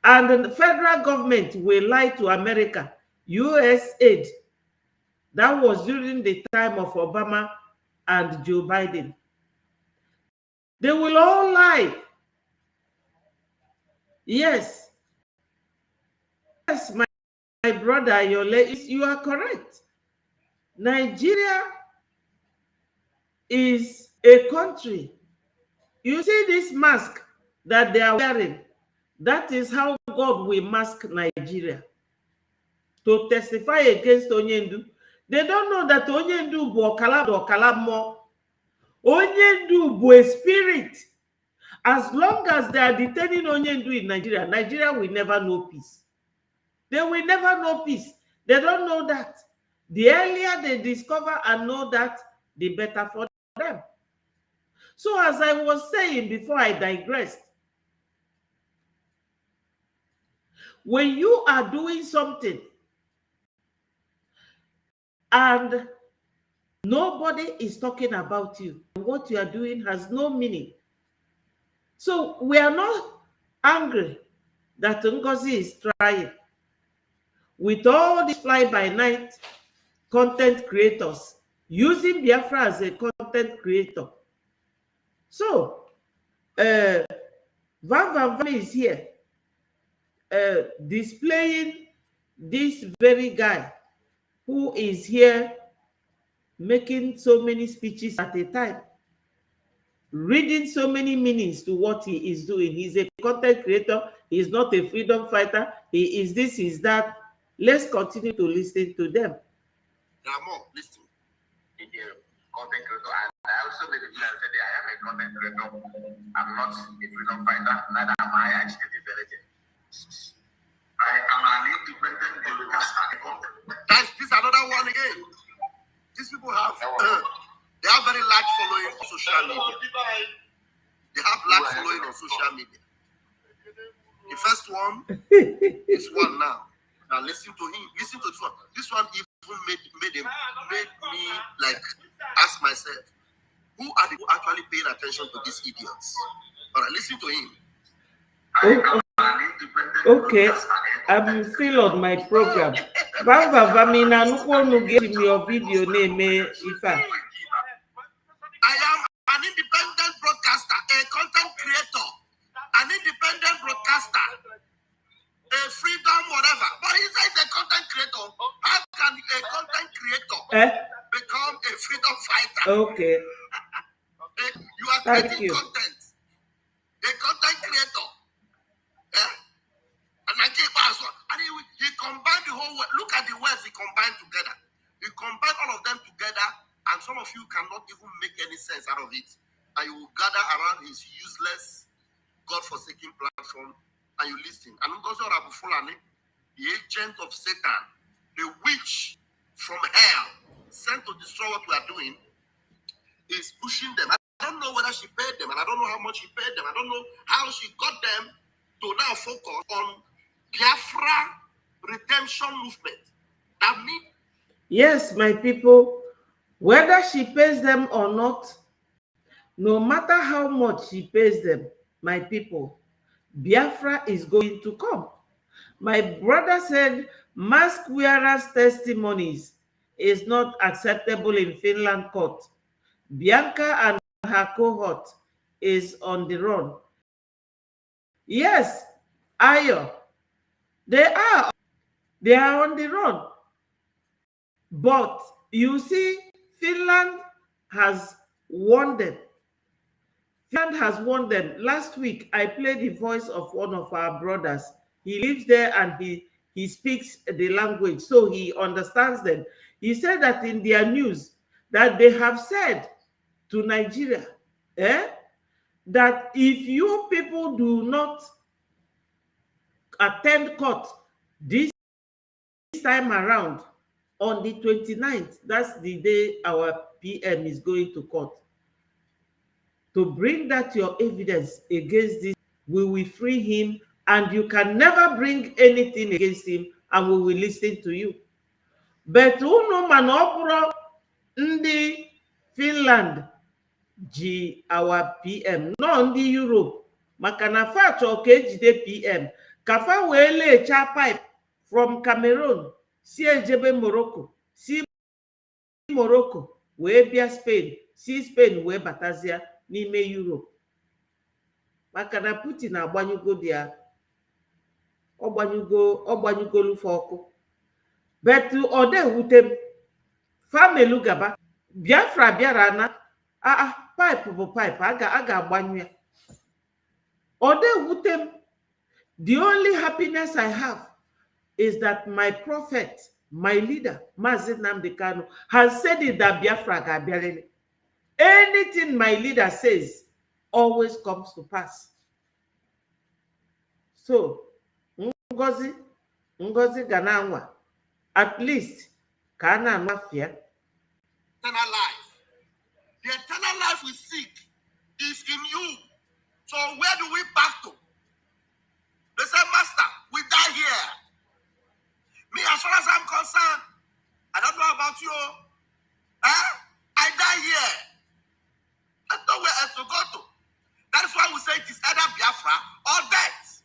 And the federal government will lie to America, US aid. That was during the time of Obama and Joe Biden. They will all lie. Yes. Yes, my brother, you are correct. Nigeria is a country. You see this mask that they are wearing, that is how God will mask Nigeria to testify against Onyendu. They don't know that Onyendu bụ ọkala mmụọ. Onyendu bụ a spirit. As long as they are detaining Onyendu in Nigeria, Nigeria will never know peace. They will never know peace. They don't know that. The earlier they discover and know that, the better for them. So as I was saying before I digressed, when you are doing something and nobody is talking about you, what you are doing has no meaning. So we are not angry that Ngozi is trying. With all these fly-by-night content creators, using Biafra as a content creator. So, Van Van Van is here displaying this very guy who is here making so many speeches at a time, reading so many meanings to what he is doing. He's a content creator. He's not a freedom fighter. He is this, is that. Let's continue to listen to them. There are more. Listen. Content creator, and I also made a video and said I am a content creator. I'm not a freedom fighter, neither am I agitated anything. I am an independent broadcaster. Guys, this is another one again. These people have they have very large following on social media. They have large following on social media. The first one is one now. Now listen to him. Listen to this one. This one even made me like ask myself, who are the people actually paying attention to these idiots? All right, listen to him. Okay, I'm still on my program. Baba Vamina, no give me your video name, Ifa. I am an independent broadcaster, a content creator, an independent broadcaster, a freedom whatever. But he says a content creator. How can a content creator become a freedom fighter? Okay. You are creating content. A content creator. And he combined the whole word. Look at the words he combined together. He combined all of them together, and some of you cannot even make any sense out of it. And you will gather around his useless, God-forsaken platform, and you listen. And Ngozi Orabu Fulani, the agent of Satan, the witch from hell, sent to destroy what we are doing, is pushing them. I don't know whether she paid them, and I don't know how much she paid them. I don't know how she got them to now focus on Biafra redemption movement. That means, yes, my people, whether she pays them or not, no matter how much she pays them, my people, Biafra is going to come. My brother said mask wearers' testimonies is not acceptable in Finland court. Bianca and her cohort is on the run. Yes, Ayo, they are on the run. But you see, Finland has won them. Finland has won them. Last week, I played the voice of one of our brothers. He lives there and he speaks the language, so he understands them. He said that in their news that they have said to Nigeria, that if you people do not attend court this time around, on the 29th, that's the day our PM is going to court, to bring that your evidence against this, we will free him, and you can never bring anything against him, and we will listen to you. But unu manopro ndi Finland ji our PM, no ndi Europe, maka na fa chọ ka ejide PM, ka fa wee lecha pipe from Cameroon si ejebe Morocco, si Morocco wee bịa Spain, si Spain wee batazia n'ime Europe. Maka na Putin agbanyugo dia, ọgbanyugolu fa ọkụ. But ọ dị ewute m, famelu gaba, Biafra bịara na pipe bụ pipe, a ga-agbanyu ya. Ọ dị ewute m. The only happiness I have is that my prophet, my leader, Mazi Nnamdi Kanu, has said it that Biafra ga-abịarịrị. Anything my leader says always comes to pass. So, Ngozi ga na-anwa, at least ka a na-anwafịa. eternal life. The eternal life we seek is in you. So where do we back to? They say, Master, we die here. Me, as far as I'm concerned, I don't know about you. I die here. There's nowhere else to go to. That is why we say it is either Biafra or death.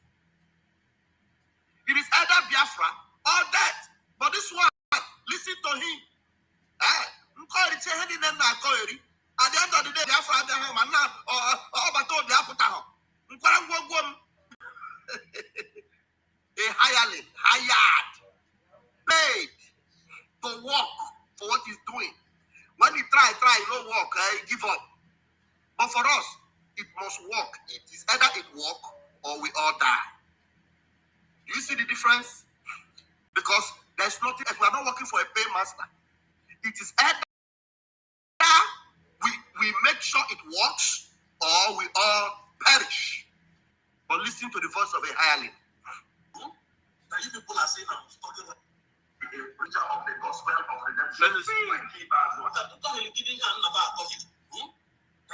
It is either Biafra or death. But this one, listen to him. At the end of the day, Biafra home and now but told the apple. A hireling, hired, paid to work for what he's doing. When he try, no work, give up. But for us, it must work. It is either it work or we all die. Do you see the difference? Because there's nothing, we are not working for a paymaster. It is either we make sure it works or we all perish. But listen to the voice of a hireling. Now you people are saying I'm talking about a preacher of the gospel of redemption. Now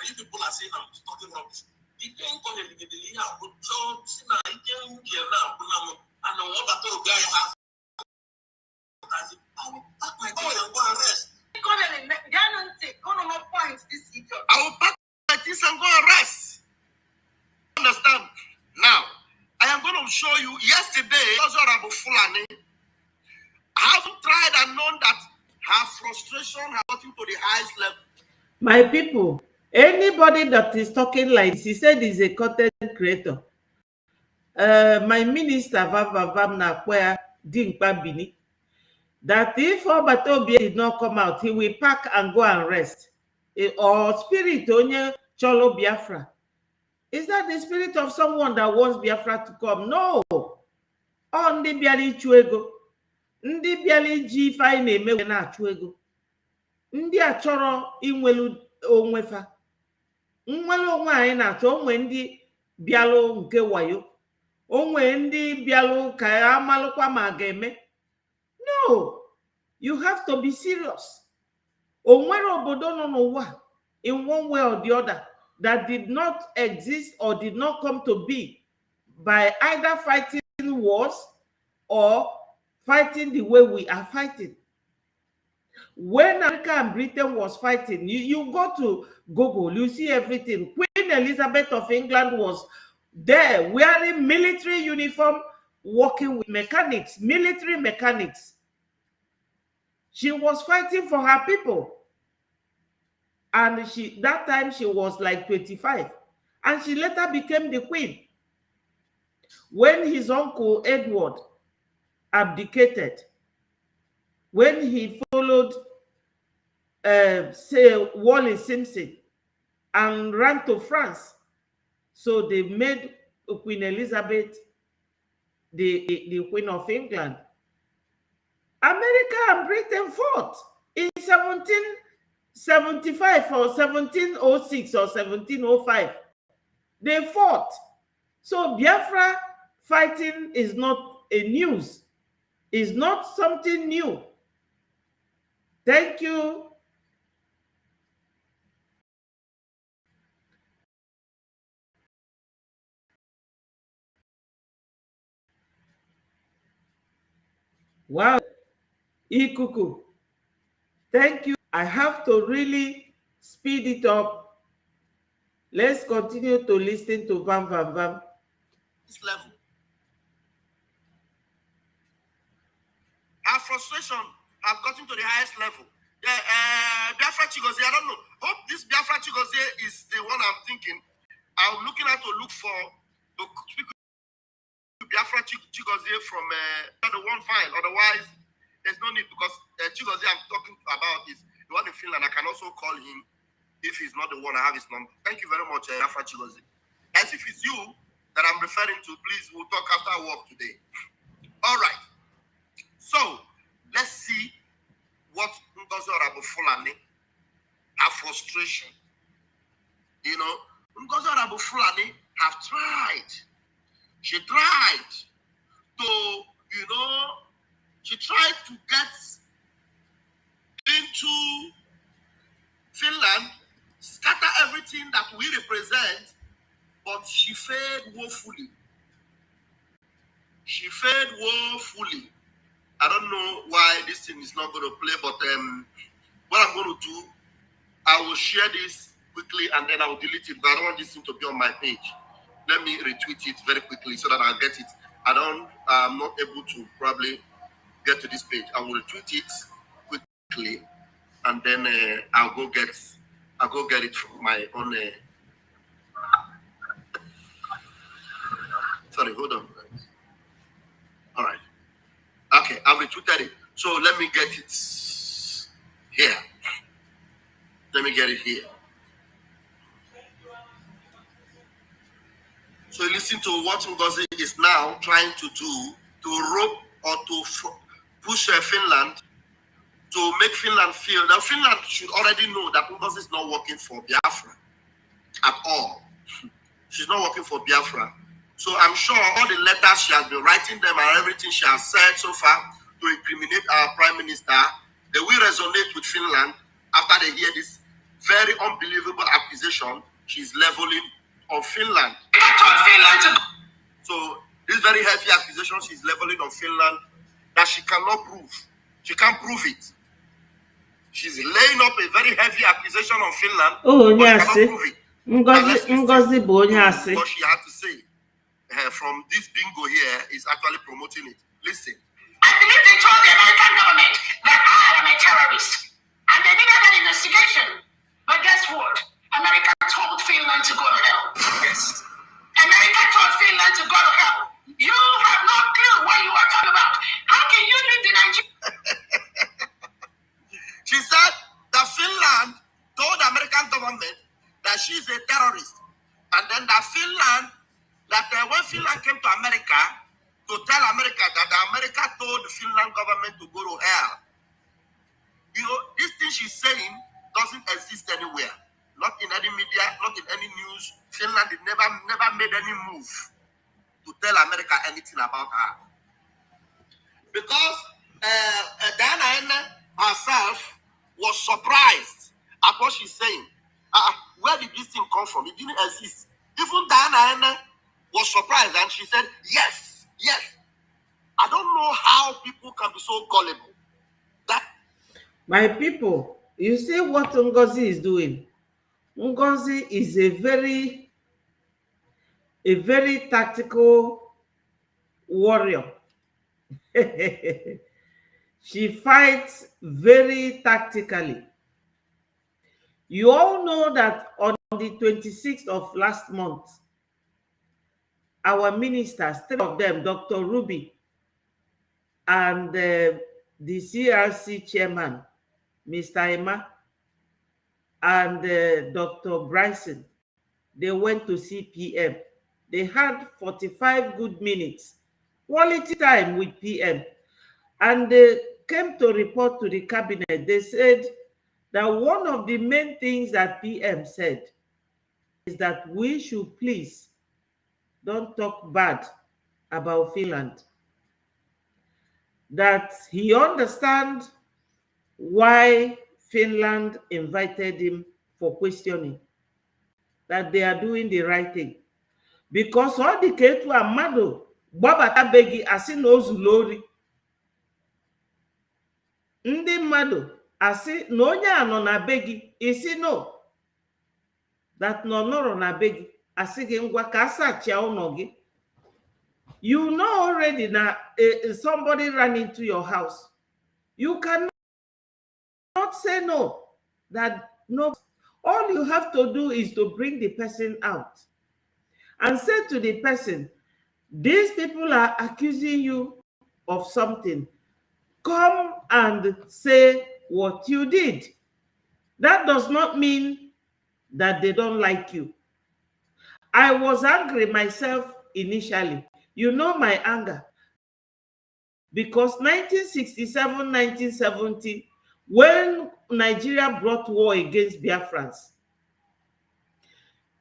you people are saying I'm talking rubbish. You can't call it the Leah, but so I can't get now. And the one that told guy has I will pack my things and go and rest. I will pack my things and go and rest. Understand? Now, I am going to show you yesterday, Fulani, I haven't tried and known that her frustration has gotten to the highest level. My people, anybody that is talking like this, he said he's a content creator. My minister, Vavavamna Kwea Dinkpa Bini, that if Obatobia did not come out, he will pack and go and rest. Or spirit onye Cholo Biafra. Is that the spirit of someone that wants Biafra to come? No. On the Biali Chuego. Ndị bịara iji ife anyị na-eme na-achụ ego. Ndị a chọrọ inwelu onwe fa. Nwere onwe anyị na-achọ onwe ndị bịalụ nke wayo. Onwe ndị bịalụ ka amalụkwa ma ga-eme. No. You have to be serious. Onwere obodo nọ n'ụwa in one way or the other that did not exist or did not come to be by either fighting wars or fighting the way we are fighting. When America and Britain was fighting, you go to Google, you see everything. Queen Elizabeth of England was there wearing military uniform, working with mechanics, military mechanics. She was fighting for her people. And that time she was like 25. And she later became the queen. When his uncle Edward abdicated, when he followed say Wally Simpson and ran to France, so they made Queen Elizabeth the Queen of England. America and Britain fought in 1775 or 1706 or 1705. They fought. So Biafra fighting is not a news. It's not something new. Thank you. Wow. Ikuku. Thank you. I have to really speed it up. Let's continue to listen to Vam Vam Vam. This level. Our frustration have gotten to the highest level. Biafra Chigozie, I don't know. Hope this Biafra Chigozie is the one I'm thinking. I'm looking at to look for to speak with Biafra Chigozie from the one file. Otherwise, there's no need because Chigozie I'm talking about is the one in Finland. I can also call him if he's not the one. I have his number. Thank you very much, Biafra Chigozie. As if it's you that I'm referring to, please, we'll talk after work today. All right. So, let's see what Ngozi Fulani, her frustration. You know, Ngozi Fulani have tried. She tried to, you know, she tried to get into Finland, scatter everything that we represent, but she failed woefully. She failed woefully. I don't know why this thing is not going to play, but what I'm going to do, I will share this quickly and then I will delete it, but I don't want this thing to be on my page. Let me retweet it very quickly so that I'll get it. I'm not able to probably get to this page. I will retweet it quickly and then I'll go get it from my own. Sorry, hold on. All right. Okay, I've retweeted it. So let me get it here. Let me get it here. So listen to what Ngozi is now trying to do to rope or to push Finland to make Finland feel that Finland should already know that Ngozi is not working for Biafra at all. She's not working for Biafra. So I'm sure all the letters she has been writing them and everything she has said so far to incriminate our prime minister, they will resonate with Finland after they hear this very unbelievable accusation she's leveling on Finland. So this very heavy accusation she's leveling on Finland that she cannot prove. She can't prove it. She's laying up a very heavy accusation on Finland. Oh, but yes. she cannot prove it. Ngozi Bonyasi. What she had to say from this bingo here is actually promoting it. Listen. I believe they told the American government that I am a terrorist. And they needed an investigation. But guess what? America told Finland to go to hell. Yes. America told Finland to go to hell. You have no clue what you are talking about. How can you leave the Nigeria? She said that Finland told the American government that she's a terrorist. And then that Finland, when Finland came to America, to tell America that America told the Finland government to go to hell. You know, this thing she's saying doesn't exist anywhere. Not in any media, not in any news. Finland never made any move to tell America anything about her. Because Diana herself was surprised at what she's saying. Where did this thing come from? It didn't exist. Even Diana was surprised and she said, yes, yes. I don't know how people can be so gullible. My people, you see what Ngozi is doing? Ngozi is a very tactical warrior. She fights very tactically. You all know that on the 26th of last month, our ministers, 3 of them, Dr. Ruby and the CRC chairman, Mr. Emma, and Dr. Bryson, they went to see PM. They had 45 good minutes, quality time with PM. And they came to report to the cabinet. They said that one of the main things that PM said is that we should please don't talk bad about Finland. That he understands why Finland invited him for questioning, that they are doing the right thing. Because all the Ketu Amado, Babata Begi, asi na ozulori. Ndị mmadụ asị na onye a nọ na be gị, isi no, that nọ nọrọ na be gị, asị gị ngwa ka asachia ụlọ gị. You know already that somebody ran into your house. You cannot say no. That no. All you have to do is to bring the person out and say to the person, these people are accusing you of something. Come and say what you did. That does not mean that they don't like you. I was angry myself initially. You know my anger. Because 1967, 1970, when Nigeria brought war against Biafrans,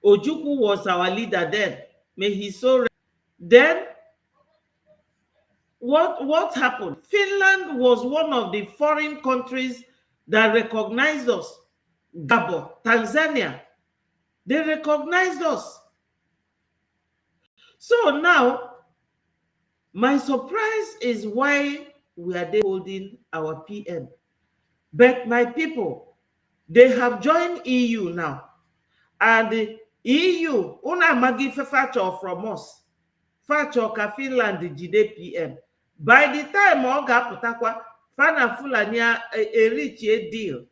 Ojukwu was our leader then. May he so. Then, what happened? Finland was one of the foreign countries that recognized us. Gabon, Tanzania, they recognized us. So now, my surprise is why we are there holding our PM. But my people, they have joined EU now. And the EU, una magi fefacho from us. Facho ka Finland jide PM. By the time Oga Putakwa, Fana Fulani reach a deal.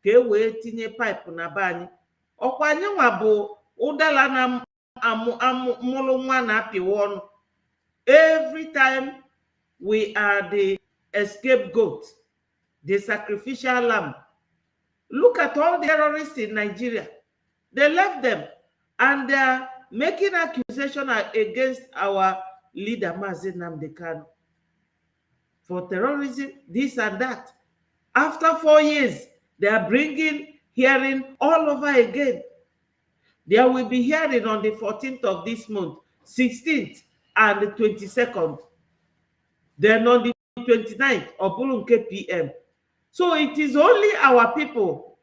ka e wee tinye pipe na be anyị. Ọkwa anyị nwa bụ ụdala na mụrụ nwa na-apịwa ọnụ. Every time we are the scapegoat, the sacrificial lamb. Look at all the terrorists in Nigeria. They left them and they are making accusation against our leader, Mazi Nnamdi Kanu, for terrorism, this and that. After 4 years, they are bringing hearing all over again. There will be hearing on the 14th of this month, 16th and the 22nd. Then on the 29th, Obulunke PM. So it is only our people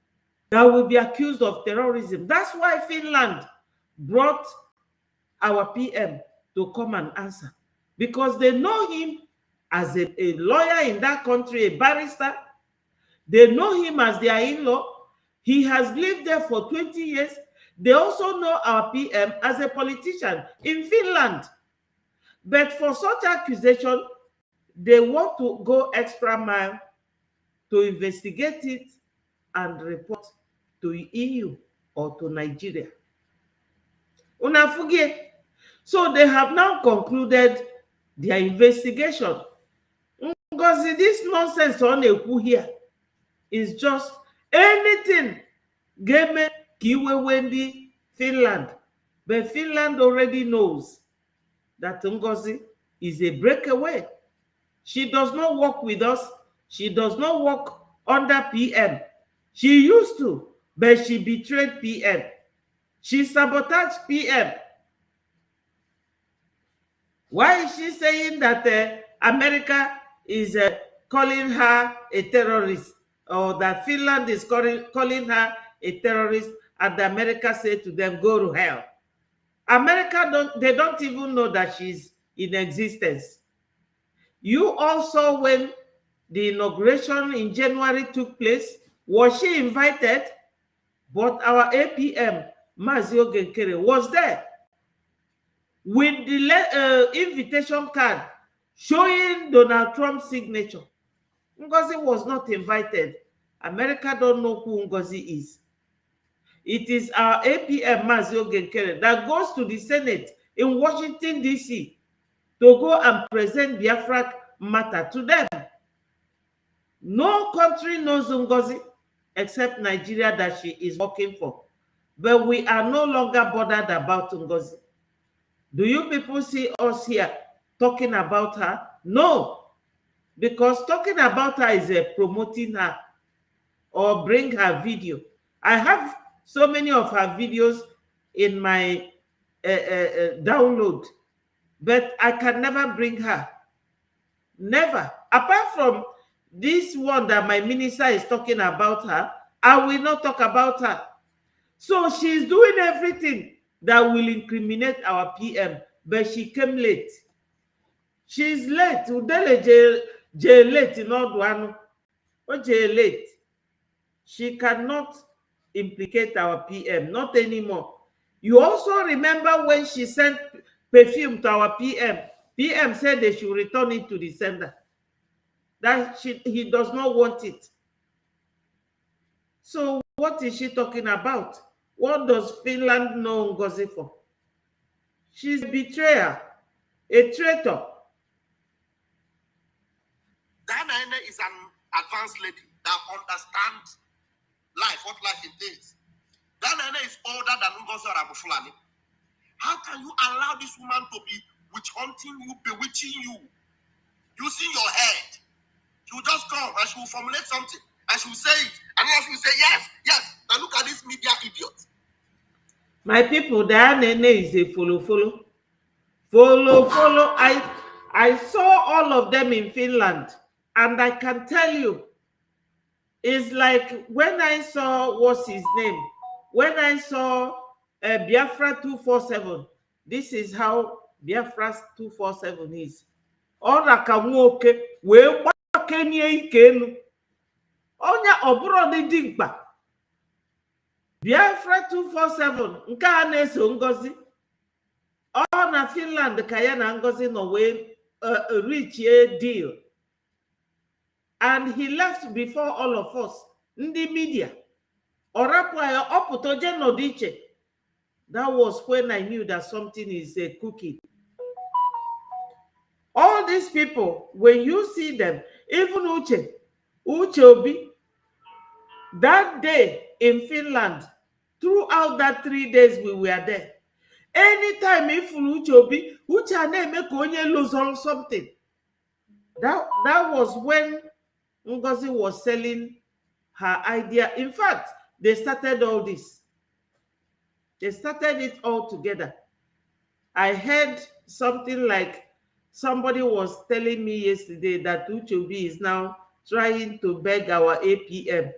that will be accused of terrorism. That's why Finland brought our PM to come and answer. Because they know him as a lawyer in that country, a barrister. They know him as their in-law. He has lived there for 20 years. They also know our PM as a politician in Finland. But for such accusation, they want to go extra mile to investigate it and report to EU or to Nigeria. Una forget. So they have now concluded their investigation. Because this nonsense on a here is just anything. Game Kiwe Wendy Finland. But Finland already knows that Ngozi is a breakaway. She does not work with us. She does not work under PM. She used to, but she betrayed PM. She sabotaged PM. Why is she saying that America is calling her a terrorist, or that Finland is calling her a terrorist, and America said to them, go to hell? America, they don't even know that she's in existence. You also, when the inauguration in January took place, was she invited? But our APM, Mazi Ogenkere, was there with the invitation card showing Donald Trump's signature. Ngozi was not invited. America don't know who Ngozi is. It is our APM, Mazi Ogenkere, that goes to the Senate in Washington, D.C. to go and present Biafra matter to them. No country knows Ngozi except Nigeria that she is working for. But we are no longer bothered about Ngozi. Do you people see us here talking about her? No. Because talking about her is promoting her or bring her video. I have so many of her videos in my download, but I can never bring her. Never. Apart from this one that my minister is talking about her, I will not talk about her. So she's doing everything that will incriminate our PM, but she came late. She's late. Udele late in Odwanu. Late. She cannot implicate our PM, not anymore. You also remember when she sent perfume to our PM. PM said they should return it to the sender. That he does not want it. So what is she talking about? What does Finland know Ngozi for? She's a betrayer, a traitor. Diana is an advanced lady that understands life, what life entails. Diana is older than Ngozi Arabufulani. How can you allow this woman to be witch hunting you, bewitching you, using your head? She will just come and she will formulate something and she will say it. And then she will say, yes, yes. Now look at this media idiot. My people, Diana is a follow. I saw all of them in Finland, and I can tell you, it's like when I saw, what's his name? When I saw Biafra 247, this is how Biafra 247 is. Ora ka nwoke wee gbakenye ike enu. Onya oburo dị dimkpa. Biafra 247 nke a na-eso Ngozi. Ọ na Finland ka ya na Ngozi nọ wee reach a deal. And he left before all of us, ndị media. Orapuayo Oputoje Nodiche. That was when I knew that something is cooking. All these people, when you see them, even Uche Obi, that day in Finland, throughout that 3 days we were there, anytime if Uche Obi, Uche make onye lose on something. That was when Ngozi was selling her idea. In fact, they started all this. They started it all together. I heard something like somebody was telling me yesterday that Uchobi is now trying to beg our APM,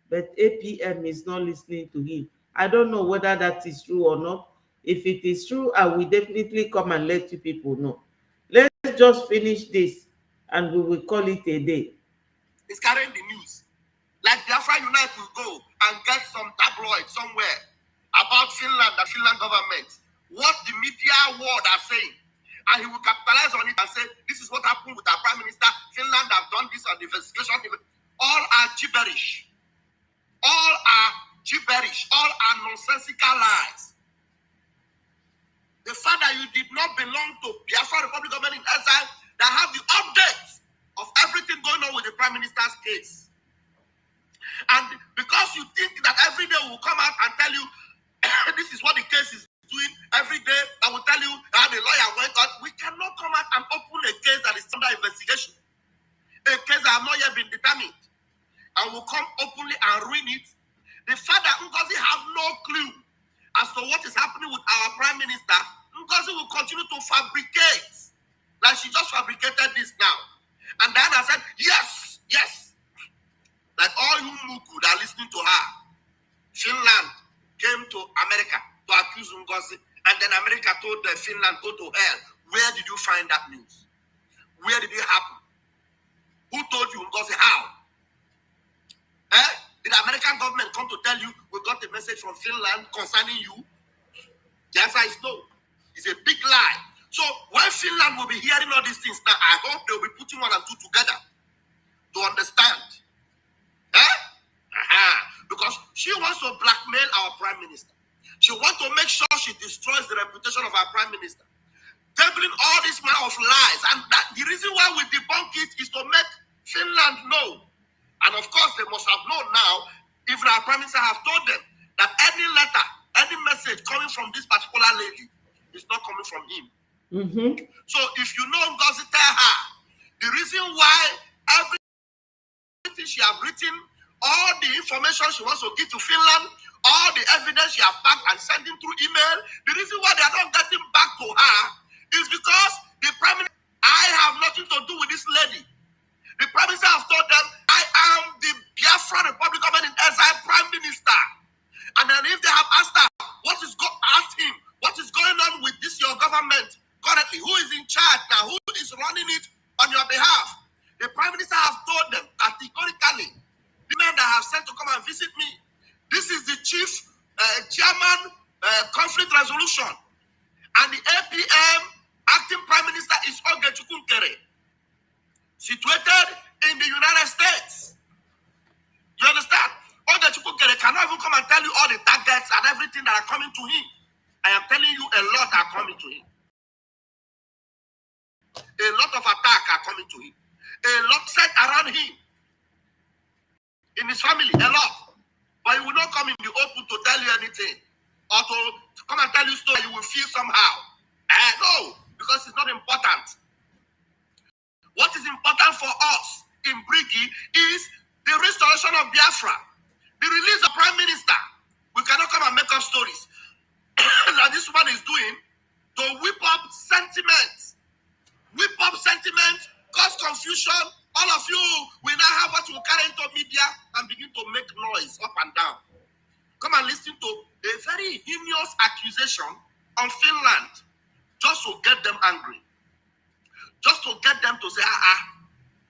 but APM is not listening to him. I don't know whether that is true or not. If it is true, I will definitely come and let you people know. Let's just finish this and we will call it a day. It's carrying the news. Like Biafra Unite will go and get some tabloid somewhere about Finland, the Finland government, what the media world are saying. And he will capitalize on it and say, this is what happened with our prime minister. Finland have done this on the investigation. All are gibberish. All are gibberish. All are nonsensical lies. The fact that you did not belong to Biafra Republic government in exile that have the updates of everything going on with the prime minister's case. And because you think that every day we will come out and tell you this is what the case is doing, every day I will tell you how the lawyer went on. We cannot come out and open a case that is under investigation, a case that has not yet been determined, and will come openly and ruin it. The fact that Ngozi have no clue as to what is happening with our prime minister, Ngozi will continue to fabricate, like she just fabricated this now. And Diana said, yes, yes. Like all you Muku that are listening to her, Finland came to America to accuse Ngozi, and then America told Finland, go to hell. Where did you find that news? Where did it happen? Who told you Ngozi? How? Did the American government come to tell you we got a message from Finland concerning you? The answer is no. It's a big lie. So when Finland will be hearing all these things now, I hope they'll be putting one and two together to understand. Because she wants to blackmail our prime minister. She wants to make sure she destroys the reputation of our prime minister, tabling all this manner of lies. And that the reason why we debunk it is to make Finland know. And of course, they must have known now, if our prime minister have told them that any letter, any message coming from this particular lady is not coming from him. So if you know Ngozi, tell her the reason why everything she have written, all the information she wants to give to Finland, all the evidence she have packed and sending through email, the reason why they are not getting back to her is because the prime minister, I have nothing to do with this lady. The prime minister have told them, I am the Biafra Republic government in exile prime minister. And then if they have asked her, asked him, what is going on with this your government currently? Who is in charge now? Who is running it on your behalf? The prime minister have told them categorically, the men that have sent to come and visit me, this is the chief chairman conflict resolution. And the APM acting prime minister is Oge Chukwunkere, situated in the United States. You understand? Oge Chukwunkere cannot even come and tell you all the targets and everything that are coming to him. I am telling you, a lot are coming to him. A lot of attacks are coming to him. A lot set around him. In his family, a lot. But he will not come in the open to tell you anything. Or to come and tell you story you will feel somehow. No, because it's not important. What is important for us in Brigi is the restoration of Biafra. The release of Prime Minister. We cannot come and make up stories. Like this woman is doing to whip up sentiments. Whip up sentiments, cause confusion. All of you will now have what you carry into media and begin to make noise up and down. Come and listen to a very heinous accusation on Finland just to get them angry. Just to get them to say,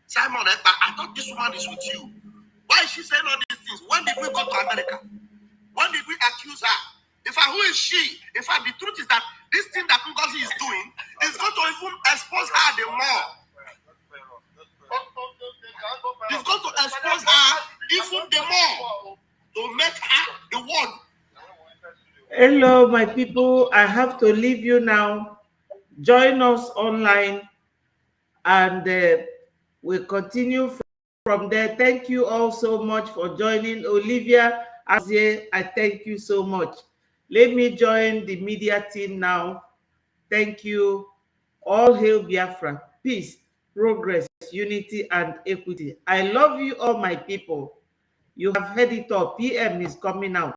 Simon, I thought this woman is with you. Why is she saying all these things? When did we go to America? When did we accuse her? In fact, who is she? In fact, the truth is that this thing that Ngozi is doing is going to even expose her the more. It's going to expose her even the more to make her Hello, my people. I have to leave you now. Join us online and we'll continue from there. Thank you all so much for joining. Olivia Azie, I thank you so much. Let me join the media team now. Thank you. All hail Biafra. Peace, progress, unity, and equity. I love you all, my people. You have heard it all. PM is coming out.